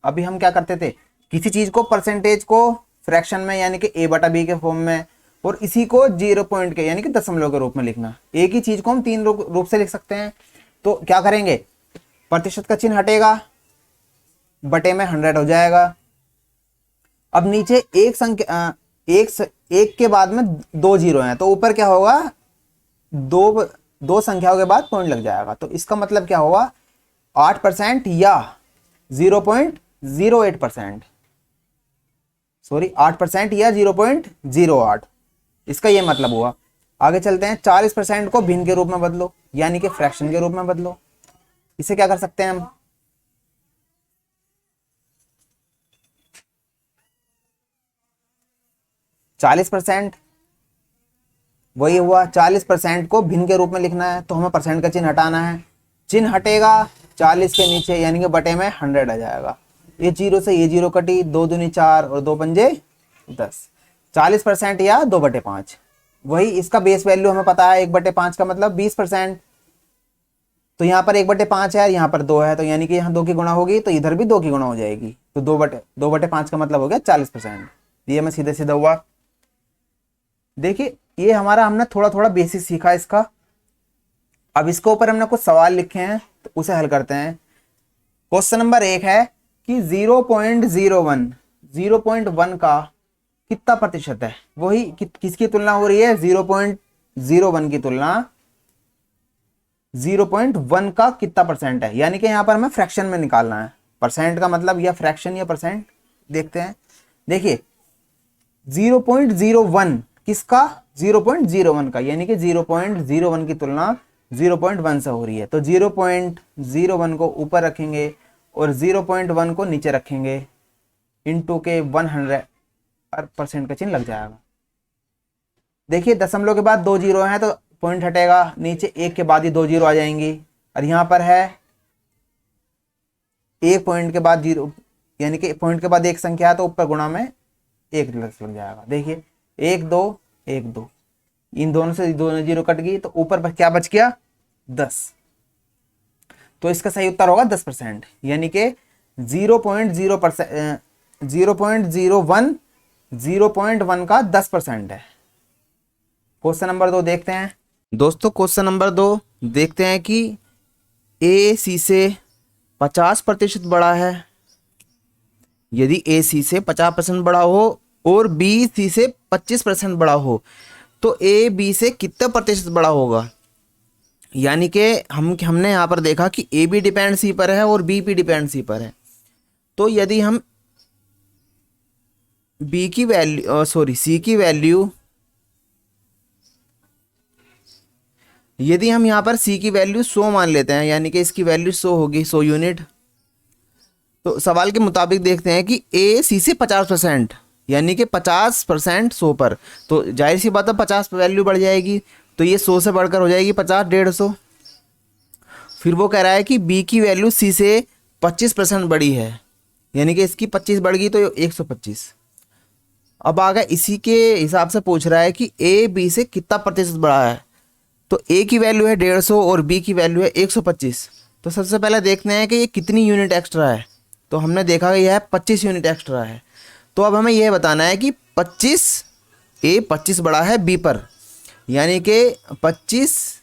अभी हम क्या करते थे, किसी चीज को परसेंटेज को फ्रैक्शन में यानी कि a/b के फॉर्म में, और इसी को 0 पॉइंट के यानी कि दशमलव के रूप में लिखना। एक ही चीज को हम 3 रूप से लिख सकते हैं। तो क्या करेंगे, प्रतिशत का चिन्ह हटेगा, बटे में 100 हो जाएगा। अब नीचे एक संख्या एक के बाद में 2 जीरो हैं, तो ऊपर क्या होगा, दो संख्याओं के बाद पॉइंट लग जाएगा। तो इसका मतलब क्या होगा, 8% या 0.08%, सॉरी 8% या 0.08, इसका ये मतलब हुआ। आगे चलते हैं, 40% को भिन्न के रूप में बदलो यानी कि फ्रैक्शन के रूप में बदलो। इसे क्या कर सकते हैं हम, 40% वही हुआ, 40% को भिन्न के रूप में लिखना है तो हमें परसेंट का चिन्ह हटाना है। चिन्ह हटेगा 40 के नीचे यानी कि बटे में 100 आ जाएगा। ये जीरो से ये जीरो कटी, 2 दूनी 4 और 2 पंजे 10। 40% या 2/5, वही इसका बेस वैल्यू हमें पता है 1/5 का मतलब 20%। तो यहाँ पर 1/5 है, यहाँ पर 2 है, तो यानी कि यहाँ 2 की गुणा होगी तो इधर भी 2 की गुणा हो जाएगी, तो 2/5 का मतलब हो गया 40%। ये हमें सीधे सीधा हुआ। देखिए ये हमारा हमने थोड़ा थोड़ा बेसिक सीखा इसका। अब इसके ऊपर हमने कुछ सवाल लिखे हैं तो उसे हल करते हैं। क्वेश्चन नंबर 1 है कि 0.01 का कितना प्रतिशत है। वही किसकी तुलना हो रही है, 0.01 की तुलना 0.1 का कितना परसेंट है, यानी कि यहां पर हमें फ्रैक्शन में निकालना है। परसेंट का मतलब या फ्रैक्शन या परसेंट देखते हैं। देखिए 0.01 किसका, 0.01 का, यानी कि 0.01 की तुलना 0.1 से हो रही है। तो 0.01 को ऊपर रखेंगे और 0.1 को नीचे रखेंगे, इंटू के 100 और परसेंट का चिन्ह लग जाएगा। देखिए दशमलव के बाद 2 जीरो हैं तो पॉइंट हटेगा, नीचे 1 के बाद ही 2 जीरो आ जाएंगी, और यहां पर है 1 पॉइंट के बाद 0 यानी कि पॉइंट के बाद एक संख्या है तो ऊपर गुणा में 1 लग जाएगा। देखिए 1 2 1 2, इन दोनों से दोनों जीरो कट गई तो ऊपर पर क्या बच गया 10। तो इसका सही उत्तर होगा 10%, यानी कि 0.0%, 0.01 का 10% है। क्वेश्चन नंबर 2 देखते हैं दोस्तों। क्वेश्चन नंबर 2 देखते हैं कि ए सी से 50% बड़ा है। यदि ए सी से 50% बड़ा हो और बी सी से 25% बड़ा हो तो ए बी से कितने प्रतिशत बड़ा होगा। यानी कि हमने यहाँ पर देखा कि ए बी डिपेंड सी पर है और बी पी डिपेंड सी पर है। तो यदि हम बी की वैल्यू सी की वैल्यू, यदि हम यहाँ पर सी की वैल्यू 100 मान लेते हैं, यानी कि इसकी वैल्यू 100 होगी, 100 यूनिट। तो सवाल के मुताबिक देखते हैं कि ए सी से 50%, यानी कि 50% 100 पर, तो जाहिर सी बात है 50 पर वैल्यू बढ़ जाएगी, तो ये 100 से बढ़कर हो जाएगी 50, 150। फिर वो कह रहा है कि बी की वैल्यू सी से 25% बड़ी है, यानी कि इसकी 25 बढ़ गई तो 125। अब आगे इसी के हिसाब से पूछ रहा है कि ए बी से कितना प्रतिशत बड़ा है। तो ए की वैल्यू है 150 और बी की वैल्यू है 125। तो सबसे पहले देखते हैं कि ये कितनी यूनिट एक्स्ट्रा है। तो हमने देखा कि यह है 25 यूनिट एक्स्ट्रा है। तो अब हमें यह बताना है कि 25 बड़ा है बी पर, यानी कि 25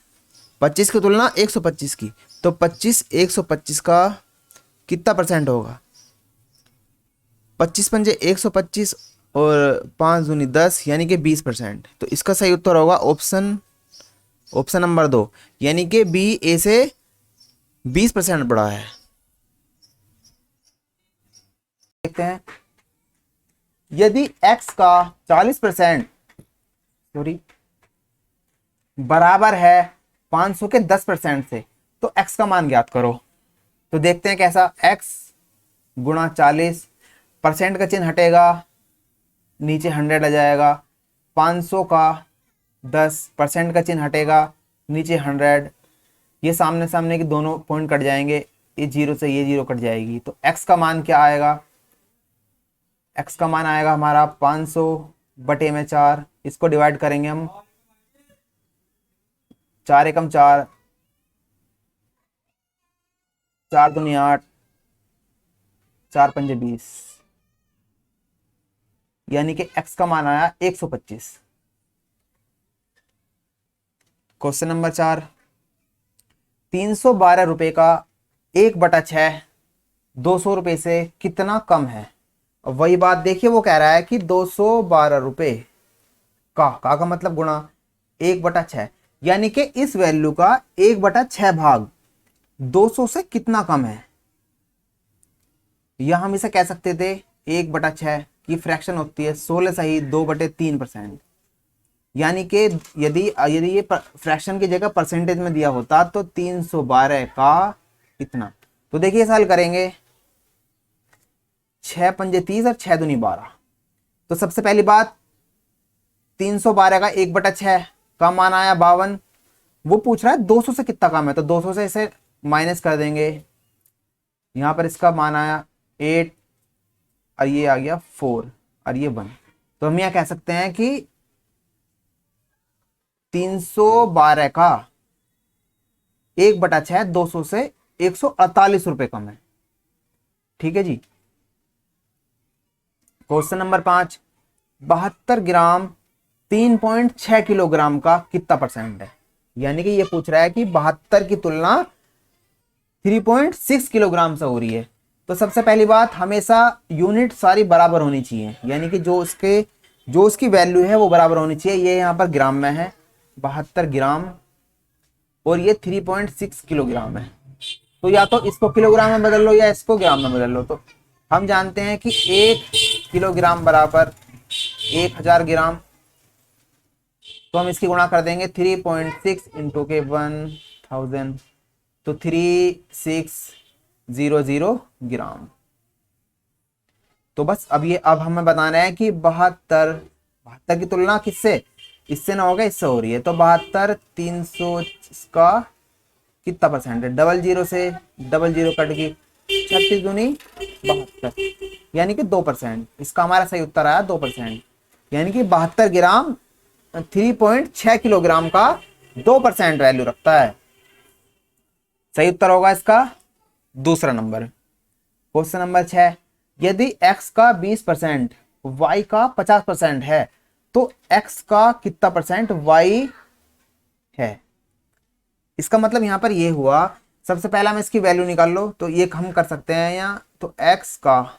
की तुलना 125 की, तो 25 125 का कितना परसेंट होगा। 25 पंजे 125 और 5 दूनी 10, यानी कि 20%। तो इसका सही उत्तर होगा ऑप्शन नंबर 2, यानी कि बी ए से 20% बड़ा है। देखते हैं यदि x का 40% बराबर है 500 के 10% से, तो x का मान ज्ञात करो। तो देखते हैं कैसा, x गुणा 40, परसेंट का चिन्ह हटेगा, नीचे 100 आ जाएगा, 500 का 10, परसेंट का चिन्ह हटेगा, नीचे 100, ये सामने सामने के दोनों पॉइंट कट जाएंगे, ये 0 से ये 0 कट जाएगी। तो x का मान क्या आएगा, x का मान आएगा हमारा 500 बटे में 4, इसको डिवाइड करेंगे हम, 4 एकम 4, 4 दूनी 8, 4 पंजे 20, यानी कि x का मान आया 125। क्वेश्चन नंबर 4, 312 रुपए का 1/6 200 रुपए से कितना कम है। अब वही बात देखिए, वो कह रहा है कि 212 रुपए का मतलब गुणा 1/6, यानी कि इस वैल्यू का 1/6 भाग 200 से कितना कम है। या हम इसे कह सकते थे 1/6 की फ्रैक्शन होती है 16 सही 2/3%, यानी कि यदि ये फ्रैक्शन की जगह परसेंटेज में दिया होता तो 312 का कितना। तो देखिए साल करेंगे, 6 पंजे 30 और 6 दूनी 12। तो सबसे पहली बात 312 का 1/6 का मान आया 52। वो पूछ रहा है 200 से कितना कम है, तो 200 से इसे माइनस कर देंगे, यहां पर इसका मान आया 8 और ये आ गया 4 और ये 1। तो हम यहां कह सकते हैं कि 312 का 1/6 200 से 148 रुपए कम है। ठीक है जी। क्वेश्चन नंबर 5, 72 ग्राम 3.6 किलोग्राम का कितना परसेंट है। यानी कि ये पूछ रहा है कि 72 की तुलना 3.6 किलोग्राम से हो रही है। तो सबसे पहली बात, हमेशा यूनिट सारी बराबर होनी चाहिए, यानी कि जो उसकी वैल्यू है वो बराबर होनी चाहिए। ये यहाँ पर ग्राम में है 72 ग्राम और ये 3.6 किलोग्राम है। तो या तो इसको किलोग्राम में बदल लो या इसको ग्राम में बदल लो। तो हम जानते हैं कि 1 किलोग्राम बराबर 1000 ग्राम। तो हम इसकी गुणा कर देंगे 3.6 इंटू के 1000, तो 3600 ग्राम। तो बस अब हमें बताना है कि 72 की तुलना किससे, इससे ना होगा इससे हो रही है। तो 72 300 का कितना परसेंट है, 00 से 00 कट गई, 36 दूनी 72, यानी कि 2%। इसका हमारा सही उत्तर आया 2%, यानी कि 72 ग्राम 3.6 किलोग्राम का 2% वैल्यू रखता है। सही उत्तर होगा इसका दूसरा नंबर। क्वेश्चन नंबर 6, यदि x का 20% y का 50% है तो x का कितना परसेंट y है। इसका मतलब यहां पर ये हुआ, सबसे पहला हम इसकी वैल्यू निकाल लो, तो ये हम कर सकते हैं यहाँ, तो x का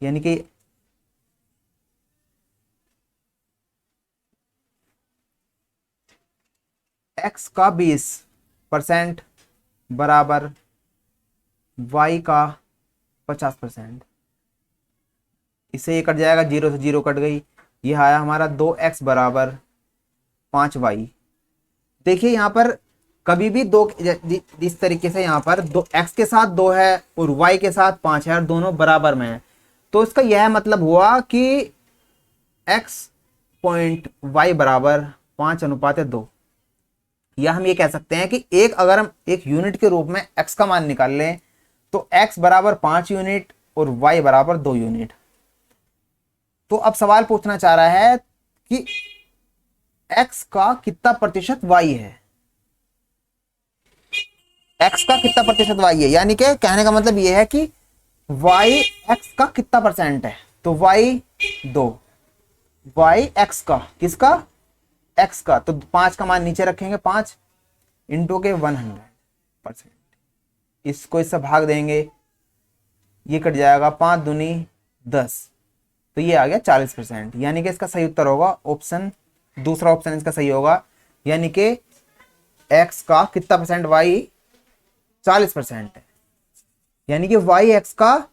यानी कि x का 20% बराबर y का 50%। इससे ये कट जाएगा, 0 से 0 कट गई, ये आया हमारा 2x बराबर 5y। देखिए यहाँ पर कभी भी दो, इस तरीके से यहाँ पर दो x के साथ 2 है और y के साथ 5 है और दोनों बराबर में है, तो इसका यह मतलब हुआ कि x पॉइंट y बराबर 5:2। या हम ये कह सकते हैं कि अगर हम एक यूनिट के रूप में x का मान निकाल लें तो x बराबर 5 यूनिट और y बराबर 2 यूनिट। तो अब सवाल पूछना चाह रहा है कि x का कितना प्रतिशत y है, x का कितना प्रतिशत y है, यानी कि कहने का मतलब यह है कि y x का कितना परसेंट है, तो y 2, y x का किसका, x का, तो 5 का मान नीचे रखेंगे, 5 इंटू के 100%, इसको इससे भाग देंगे, ये कट जाएगा, 5 दूनी 10, तो ये आ गया 40%। यानी कि इसका सही उत्तर होगा ऑप्शन, दूसरा ऑप्शन इसका सही होगा, यानी कि x का कितना परसेंट, y 40% है, यानी कि y x का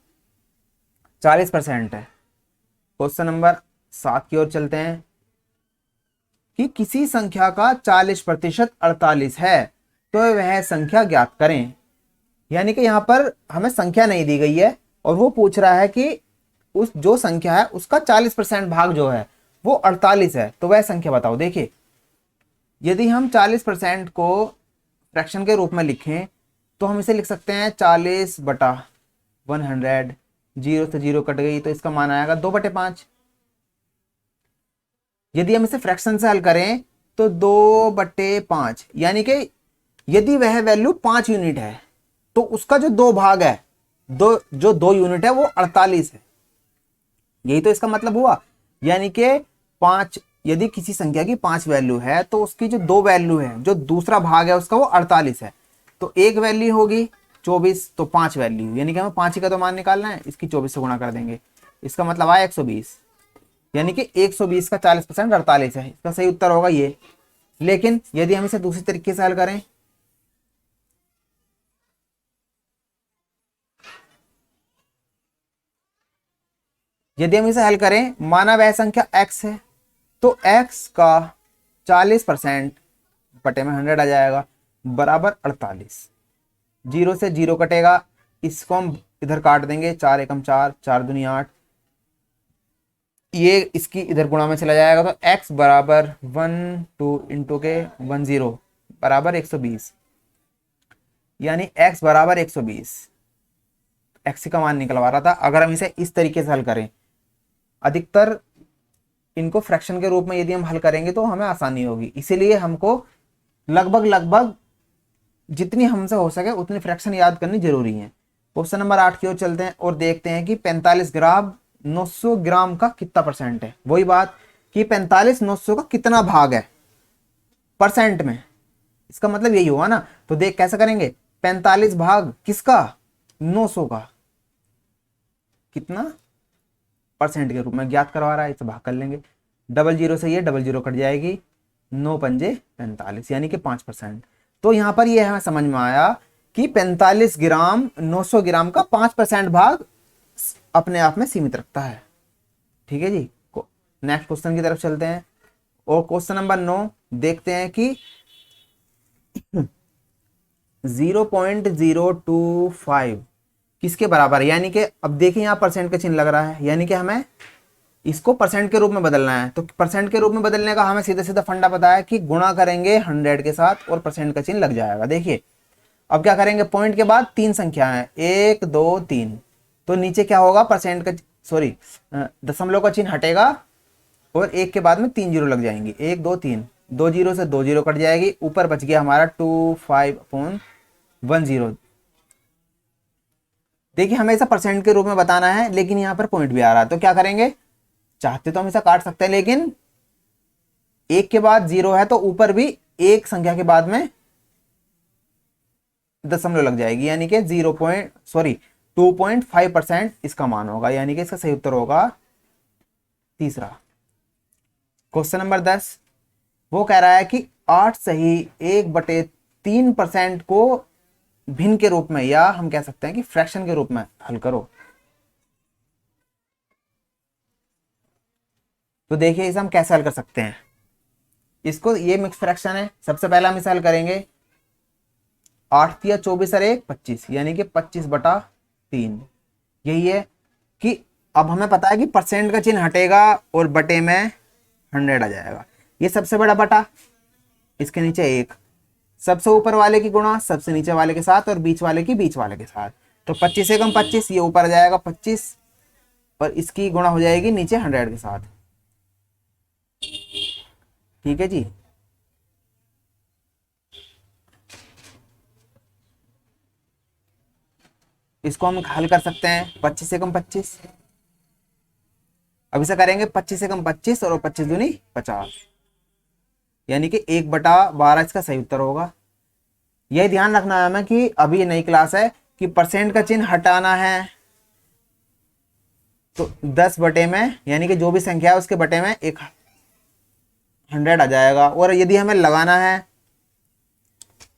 40% है। क्वेश्चन नंबर 7 की ओर चलते हैं कि किसी संख्या का 40% 48 है तो वह संख्या ज्ञात करें। यानी कि यहाँ पर हमें संख्या नहीं दी गई है और वो पूछ रहा है कि उस जो संख्या है उसका 40% भाग जो है वो 48 है, तो वह संख्या बताओ। देखिए यदि हम 40% को फ्रैक्शन के रूप में लिखें तो हम इसे लिख सकते हैं 40/100, 0 से 0 कट गई तो इसका मान आएगा 2/5। यदि हम इसे फ्रैक्शन से हल करें तो 2/5, यानी कि यदि वह वैल्यू 5 यूनिट है तो उसका जो 2 भाग है, जो 2 यूनिट है वो 48 है, यही तो इसका मतलब हुआ। यानी कि 5, यदि किसी संख्या की 5 वैल्यू है तो उसकी जो 2 वैल्यू है, जो दूसरा भाग है उसका वो 48 है, तो एक वैल्यू होगी 24, तो 5 वैल्यू, यानी कि हमें 5 का तो मान निकालना है, इसकी 24 से गुणा कर देंगे, इसका मतलब आया 120, यानी कि 120 का 40% 48 है, इसका सही उत्तर होगा ये। लेकिन यदि हम इसे दूसरी तरीके से हल करें, यदि हम इसे हल करें, माना वह संख्या x है तो x का 40% बटे में 100 आ जाएगा बराबर 48, 0 से 0 कटेगा, इसको हम इधर काट देंगे, 4 एकम 4, 4 दूनी 8, ये इसकी इधर गुणा में चला जाएगा, तो x बराबर 1 2 इंटू के 10 बराबर 120, यानी x बराबर 120। x का मान निकलवा रहा था। अगर हम इसे इस तरीके से हल करें, अधिकतर इनको फ्रैक्शन के रूप में यदि हम हल करेंगे तो हमें आसानी होगी, इसीलिए हमको लगभग जितनी हमसे हो सके उतनी फ्रैक्शन याद करनी जरूरी है। क्वेश्चन नंबर 8 की ओर चलते हैं और देखते हैं कि 45 ग्राम 900 ग्राम का कितना परसेंट है। वही बात कि 45 900 का कितना भाग है परसेंट में, इसका मतलब यही हुआ ना। तो देख कैसे करेंगे, 45 भाग किसका, 900 का, कितना परसेंट के रूप में ज्ञात करवा रहा है, इसे भाग कर लेंगे, 00 से ये 00 कट जाएगी, 9 पंजे 45, यानी कि 5%। तो यहां पर ये हमें समझ में आया कि 45 ग्राम 900 ग्राम का 5% भाग अपने आप में सीमित रखता है। ठीक है जी, नेक्स्ट क्वेश्चन की तरफ चलते हैं और क्वेश्चन नंबर 9 देखते हैं कि 0.025 किसके बराबर है। यानी कि अब देखिए यहाँ परसेंट का चिन्ह लग रहा है, यानी कि हमें इसको परसेंट के रूप में बदलना है। तो परसेंट के रूप में बदलने का हमें सीधा सीधा फंडा पता है कि गुणा करेंगे 100 के साथ और परसेंट का चिन्ह लग जाएगा। देखिए अब क्या करेंगे, पॉइंट के बाद 3 संख्या है, 1 2 3, तो नीचे क्या होगा, परसेंट का दशमलव का चिन्ह हटेगा और 1 के बाद में 3 जीरो लग जाएंगे, 1 2 3, दो जीरो से दो जीरो कट जाएगी, ऊपर बच गया हमारा 25/10। देखिए हमेशा परसेंट के रूप में बताना है, लेकिन यहाँ पर पॉइंट भी आ रहा है, तो क्या करेंगे, चाहते तो हमेशा काट सकते हैं, लेकिन एक के बाद जीरो है तो ऊपर भी एक संख्या के बाद में दशमलव लग जाएगी, यानी कि 2.5% इसका मान होगा, यानी कि इसका सही उत्तर होगा तीसरा। क्वेश्चन नंबर 10, वो कह रहा है कि 8 सही 1/3% को भिन्न के रूप में, या हम कह सकते हैं कि फ्रैक्शन के रूप में हल करो। तो देखिए इसे हम कैसे हल कर सकते हैं, इसको, ये मिक्स फ्रैक्शन है, सबसे पहला हम इसे हल करेंगे, 8 तिया 24 और 1 25, यानी कि 25/3। यही है कि अब हमें पता है कि परसेंट का चिन्ह हटेगा और बटे में 100 आ जाएगा, ये सबसे बड़ा बटा, इसके नीचे 1, सबसे ऊपर वाले की गुणा सबसे नीचे वाले के साथ और बीच वाले की बीच वाले के साथ, तो 25 से कम 25, ये ऊपर आ जाएगा 25 और इसकी गुणा हो जाएगी नीचे 100 के साथ। ठीक है जी, इसको हम हल कर सकते हैं 25 से कम 25। अब इसे करेंगे 25 से कम 25 और 25 दूनी 50, यानी कि 1/12 इसका सही उत्तर होगा। यह ध्यान रखना है हमें कि अभी ये नई क्लास है कि परसेंट का चिन्ह हटाना है, तो 10 बटे में, यानी कि जो भी संख्या है उसके बटे में 100 आ जाएगा, और यदि हमें लगाना है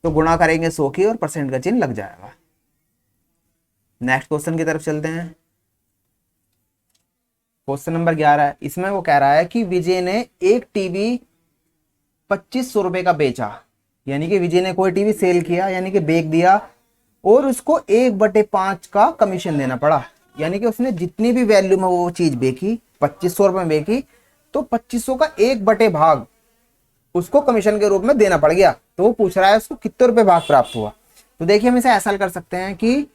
तो गुणा करेंगे 100 की और परसेंट का चिन्ह लग जाएगा। नेक्स्ट क्वेश्चन की तरफ चलते हैं। क्वेश्चन नंबर 11, इसमें वो कह रहा है कि विजय ने एक टीवी 2500 रुपए का बेचा, यानी कि विजय ने कोई टीवी सेल किया, यानी कि बेच दिया, और उसको 1/5 का कमीशन देना पड़ा, यानी कि उसने जितनी भी वैल्यू में वो चीज बेची 2500 रुपए में बेची, तो 2500 का 1/भाग उसको कमीशन के रूप में देना पड़ गया, तो वो पूछ रहा है उसको कितने रुपए भाग प्राप्त हुआ। तो देखिए हम इसे ऐसा हल कर सकते हैं कि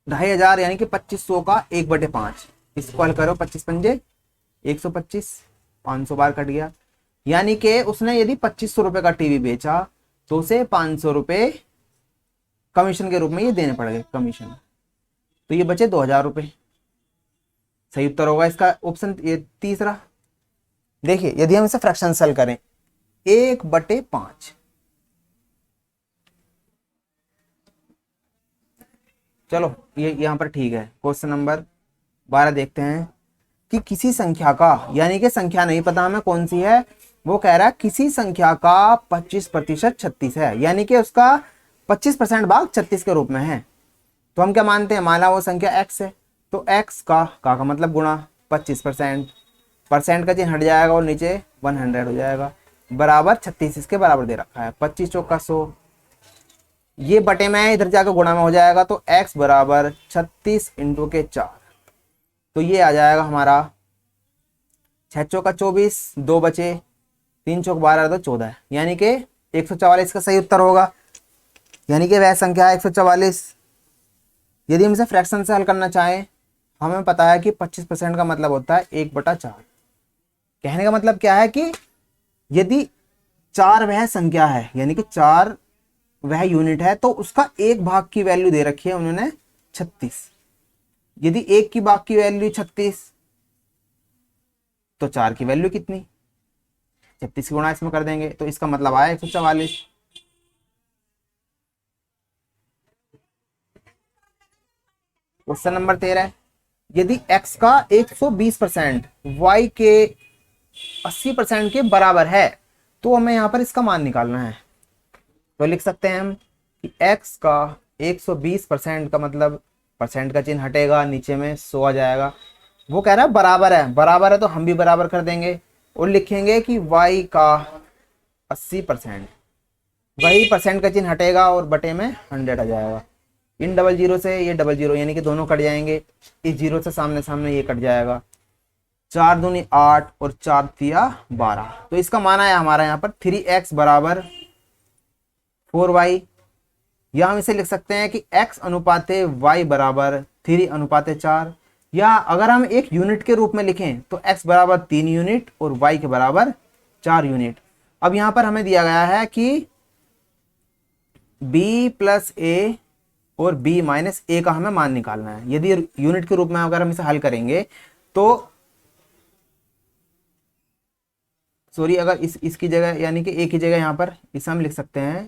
2500, यानी कि 2500 का 1/5, इसको हल करो, 25 पंजे 125, 500 बार कट गया, यानी कि उसने यदि 2500 रुपए का टीवी बेचा तो उसे 500 रुपए कमीशन के रूप में ये देने पड़ गए कमीशन, तो ये बचे 2000 रुपए। सही उत्तर होगा इसका ऑप्शन ये तीसरा। देखिए यदि हम इसे फ्रैक्शन हल करें 1/5, चलो ये यहां पर ठीक है। क्वेश्चन नंबर 12 देखते हैं कि किसी संख्या का, यानी कि संख्या नहीं पता हमें कौन सी है, वो कह रहा है किसी संख्या का 25% 36 है, यानी कि उसका 25% भाग 36 के रूप में है, तो हम क्या मानते हैं, माना वो संख्या x है, तो x का मतलब गुणा 25%, परसेंट का चिन्ह हट जाएगा और नीचे 100 हो जाएगा, बराबर 36 इसके बराबर दे रखा है, 25 चौका 100, ये बटे में इधर जाकर गुणा में हो जाएगा, तो x बराबर 36 इंटू के 4, तो ये आ जाएगा हमारा 6 चौका 24, 2 बचे, 3 चौक 12 तो 14, यानी कि 144 का सही उत्तर होगा, यानी कि वह संख्या है 144। यदि हम इसे फ्रैक्शन से हल करना चाहें, हमें पता है कि 25% का मतलब होता है 1/4। कहने का मतलब क्या है कि यदि 4 वह संख्या है, यानी कि 4 वह यूनिट है, तो उसका एक भाग की वैल्यू दे रखी है उन्होंने 36। यदि एक की भाग की वैल्यू 36, तो 4 की वैल्यू कितनी, 36 की गुणा इसमें कर देंगे, तो इसका मतलब आया 144। क्वेश्चन नंबर 13, यदि x का 120% y के 80% के बराबर है, तो हमें यहां पर इसका मान निकालना है, तो लिख सकते हैं हम कि x का 120% का मतलब परसेंट का चिन्ह हटेगा, नीचे में 100 आ जाएगा, वो कह रहा है बराबर है तो हम भी बराबर कर देंगे और लिखेंगे कि y का 80%, वही परसेंट का चिन्ह हटेगा और बटे में 100 आ जाएगा, इन डबल जीरो से ये डबल जीरो, यानी कि दोनों कट जाएंगे, इस जीरो से सामने सामने ये कट जाएगा, 4 दूनी 8 और 4 तिया 12, तो इसका मान आया हमारा यहाँ पर 3x बराबर 4y, या हम इसे लिख सकते हैं कि x अनुपाते y बराबर 3:4, या अगर हम एक यूनिट के रूप में लिखें तो x बराबर 3 यूनिट और y के बराबर 4 यूनिट। अब यहाँ पर हमें दिया गया है कि b प्लस ए और b माइनस ए का हमें मान निकालना है। यदि यूनिट के रूप में अगर हम इसे हल करेंगे तो सॉरी, अगर इसकी जगह यानी कि ए की जगह यहाँ पर इसे हम लिख सकते हैं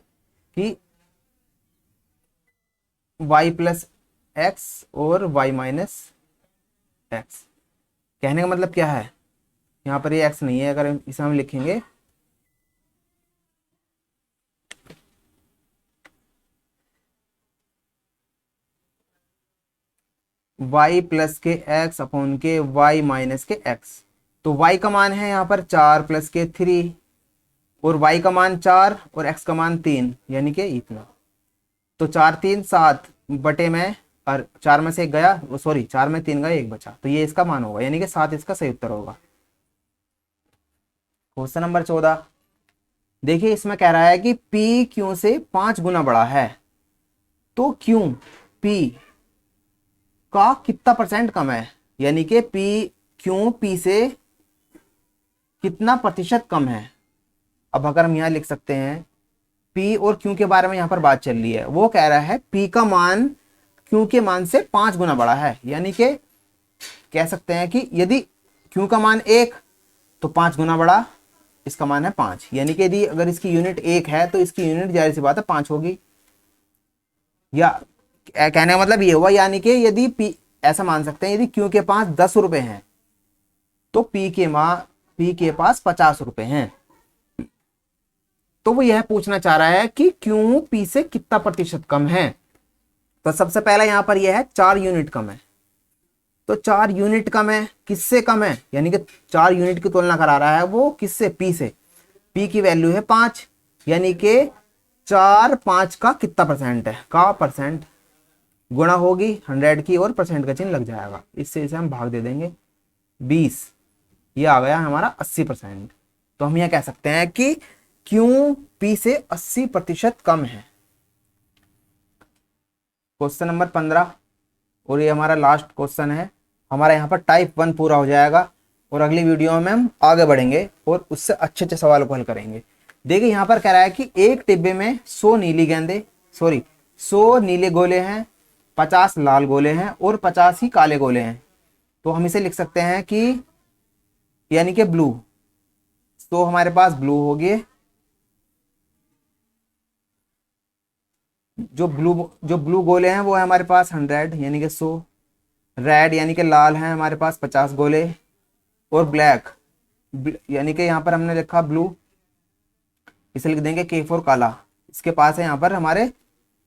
कि y प्लस एक्स और y माइनस एक्स। कहने का मतलब क्या है, यहाँ पर ये x नहीं है, अगर इसे हम लिखेंगे y प्लस के एक्स अपॉन के y माइनस के एक्स। तो y का मान है यहाँ पर 4 प्लस के 3 और y का मान 4 और x का मान 3 यानी कि इतना। तो 4 3 7 बटे में, और 4 में से एक गया, सॉरी 4 में 3 गया, 1 बचा, तो ये इसका मान होगा, यानी कि 7 इसका सही उत्तर होगा। क्वेश्चन नंबर 14 देखिए, इसमें कह रहा है कि P Q से 5 गुना बड़ा है, तो Q P का कितना परसेंट कम है, यानी कि Q P से कितना प्रतिशत कम है। अब अगर हम यहाँ लिख सकते हैं, P और Q के बारे में यहाँ पर बात चल रही है, वो कह रहा है P का मान Q के मान से 5 गुना बड़ा है, यानी कि कह सकते हैं कि यदि Q का मान 1 तो 5 गुना बड़ा, इसका मान है 5, यानी कि यदि अगर इसकी यूनिट 1 है तो इसकी यूनिट जाहिर सी बात है 5 होगी। या कहने का मतलब ये हुआ, यानी कि यदि P, ऐसा मान सकते हैं, यदि Q के पास 10 रुपए हैं तो P के पास 50 रुपए हैं। तो वो यह पूछना चाह रहा है कि Q P से कितना प्रतिशत कम है। तो सबसे पहला यहां पर यह है 4 यूनिट कम है, तो 4 यूनिट कम है, किससे कम है, यानी कि 4 यूनिट की तुलना करा रहा है वो किससे, P से। P की वैल्यू है 5, यानी कि 4 5 का कितना परसेंट है, का परसेंट गुणा होगी 100 की और परसेंट का चिन्ह लग जाएगा, इससे इसे हम भाग दे देंगे 20, ये आ गया हमारा 80%। तो हम यह कह सकते हैं कि Q P से 80% कम है। क्वेश्चन नंबर 15 और ये हमारा लास्ट क्वेश्चन है, हमारा यहाँ पर टाइप 1 पूरा हो जाएगा और अगली वीडियो में हम आगे बढ़ेंगे और उससे अच्छे अच्छे सवालों को हल करेंगे। देखिए यहाँ पर कह रहा है कि एक डिब्बे में 100 नीले गोले हैं, 50 लाल गोले हैं और 50 ही काले गोले हैं। तो हम इसे लिख सकते हैं कि यानी कि ब्लू, तो हमारे पास ब्लू हो गए, जो ब्लू गोले हैं वो है हमारे पास 100 यानी कि 100, रेड यानी कि लाल है हमारे पास 50 गोले, और ब्लैक यानी कि यहाँ पर हमने लिखा ब्लू, इसे लिख देंगे K फॉर काला, इसके पास है यहाँ पर हमारे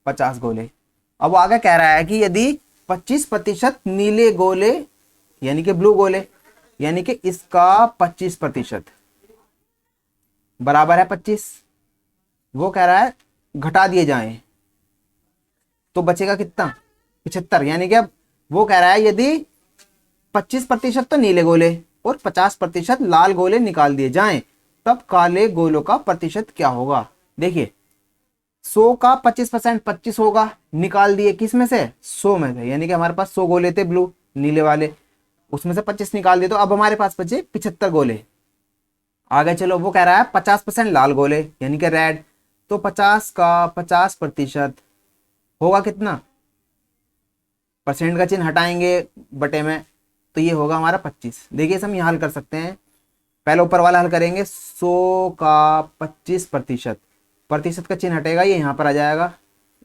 50 गोले। अब आगे कह रहा है कि यदि 25% नीले गोले यानी कि ब्लू गोले, यानी कि इसका 25% बराबर है 25, वो कह रहा है घटा दिए जाएं तो बचेगा कितना, 75, यानी कि अब वो कह रहा है यदि 25% तो नीले गोले और 50% लाल गोले निकाल दिए जाएं तब काले गोलों का प्रतिशत क्या होगा। देखिए 100 का 25% 25 होगा, निकाल दिए किस में से, 100 में से, यानी कि हमारे पास 100 गोले थे ब्लू नीले वाले, उसमें से 25 निकाल दिए तो अब हमारे पास बचे 75 गोले। आगे चलो, वो कह रहा है 50% लाल गोले यानी कि रेड, तो 50 का 50% होगा कितना, परसेंट का चिन्ह हटाएंगे बटे में, तो ये होगा हमारा 25। देखिए हम यहाँ हल कर सकते हैं, पहले ऊपर वाला हल करेंगे, 100 का 25%, प्रतिशत का चिन्ह हटेगा, ये यहाँ पर आ जाएगा,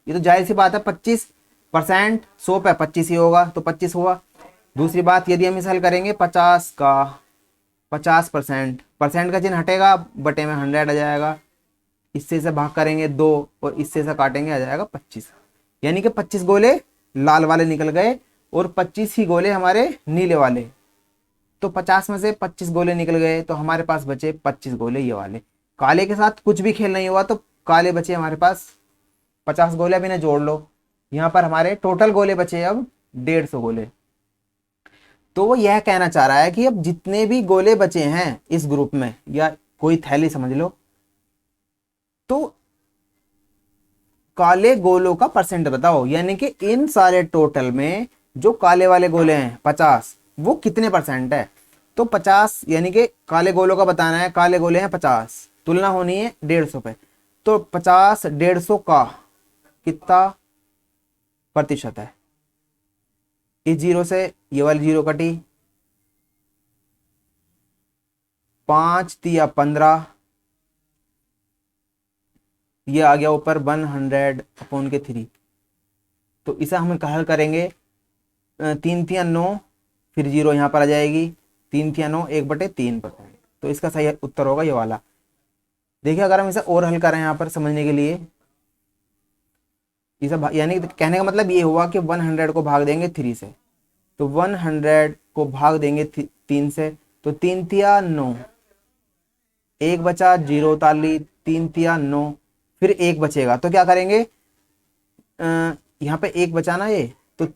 ये तो जाहिर सी बात है 25%, 100 पे 25 ही होगा तो 25 हुआ। दूसरी बात, यदि हम इसे हल करेंगे 50 का 50%, परसेंट का चिन्ह हटेगा बटे में 100 आ जाएगा, इससे इसे भाग करेंगे 2 और इससे इसे काटेंगे आ जाएगा 25, यानी कि 25 गोले लाल वाले निकल गए और 25 ही गोले हमारे नीले वाले, तो 50 में से 25 गोले निकल गए तो हमारे पास बचे 25 गोले ये वाले। काले के साथ कुछ भी खेल नहीं हुआ तो काले बचे हमारे पास 50 गोले, अब इन्हें जोड़ लो, यहाँ पर हमारे टोटल गोले बचे अब 150 गोले। तो वो यह कहना चाह रहा है कि अब जितने भी गोले बचे हैं इस ग्रुप में, या कोई थैली समझ लो, तो काले गोलों का परसेंट बताओ, यानी कि इन सारे टोटल में जो काले वाले गोले हैं 50, वो कितने परसेंट है। तो 50 यानी कि काले गोलों का बताना है, काले गोले हैं 50, तुलना होनी है 150 पे। तो 50 150 का कितना प्रतिशत है? इस जीरो से ये वाली जीरो कटी, 5 तिया 15, ये आ गया ऊपर 100/3। तो इसे हम हल करेंगे, 3 तिया 9, फिर जीरो यहाँ पर आ जाएगी, 3 तिया 9, 1/3%। तो इसका सही उत्तर होगा ये वाला। देखिए अगर हम इसे और हल करें यहाँ पर समझने के लिए, इसे यानी कहने का मतलब ये हुआ कि 100 को भाग देंगे 3 से, तो 100 को भाग देंगे 3 से, तो 3 तिया 9, 1 बचा, जीरो उतार 3 तिया 9, फिर 1 बचेगा। तो क्या करेंगे, यहाँ पे 1 बचा ना, ये तो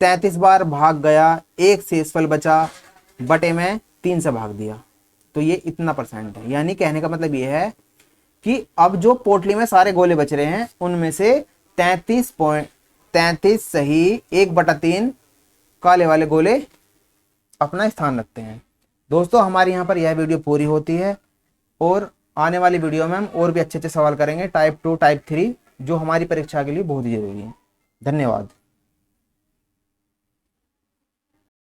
33 बार भाग गया, 1 शेषफल बचा, बटे में 3 से भाग दिया, तो ये इतना % है। यानी कहने का मतलब ये है कि अब जो पोटली में सारे गोले बच रहे हैं उनमें से 33 सही 1/3 काले वाले गोले अपना स्थान रखते हैं। दोस्तों हमारी यहाँ पर यह वीडियो पूरी होती है, और आने वाली वीडियो में हम और भी अच्छे अच्छे सवाल करेंगे टाइप 2 टाइप 3, जो हमारी परीक्षा के लिए बहुत ही जरूरी है। धन्यवाद।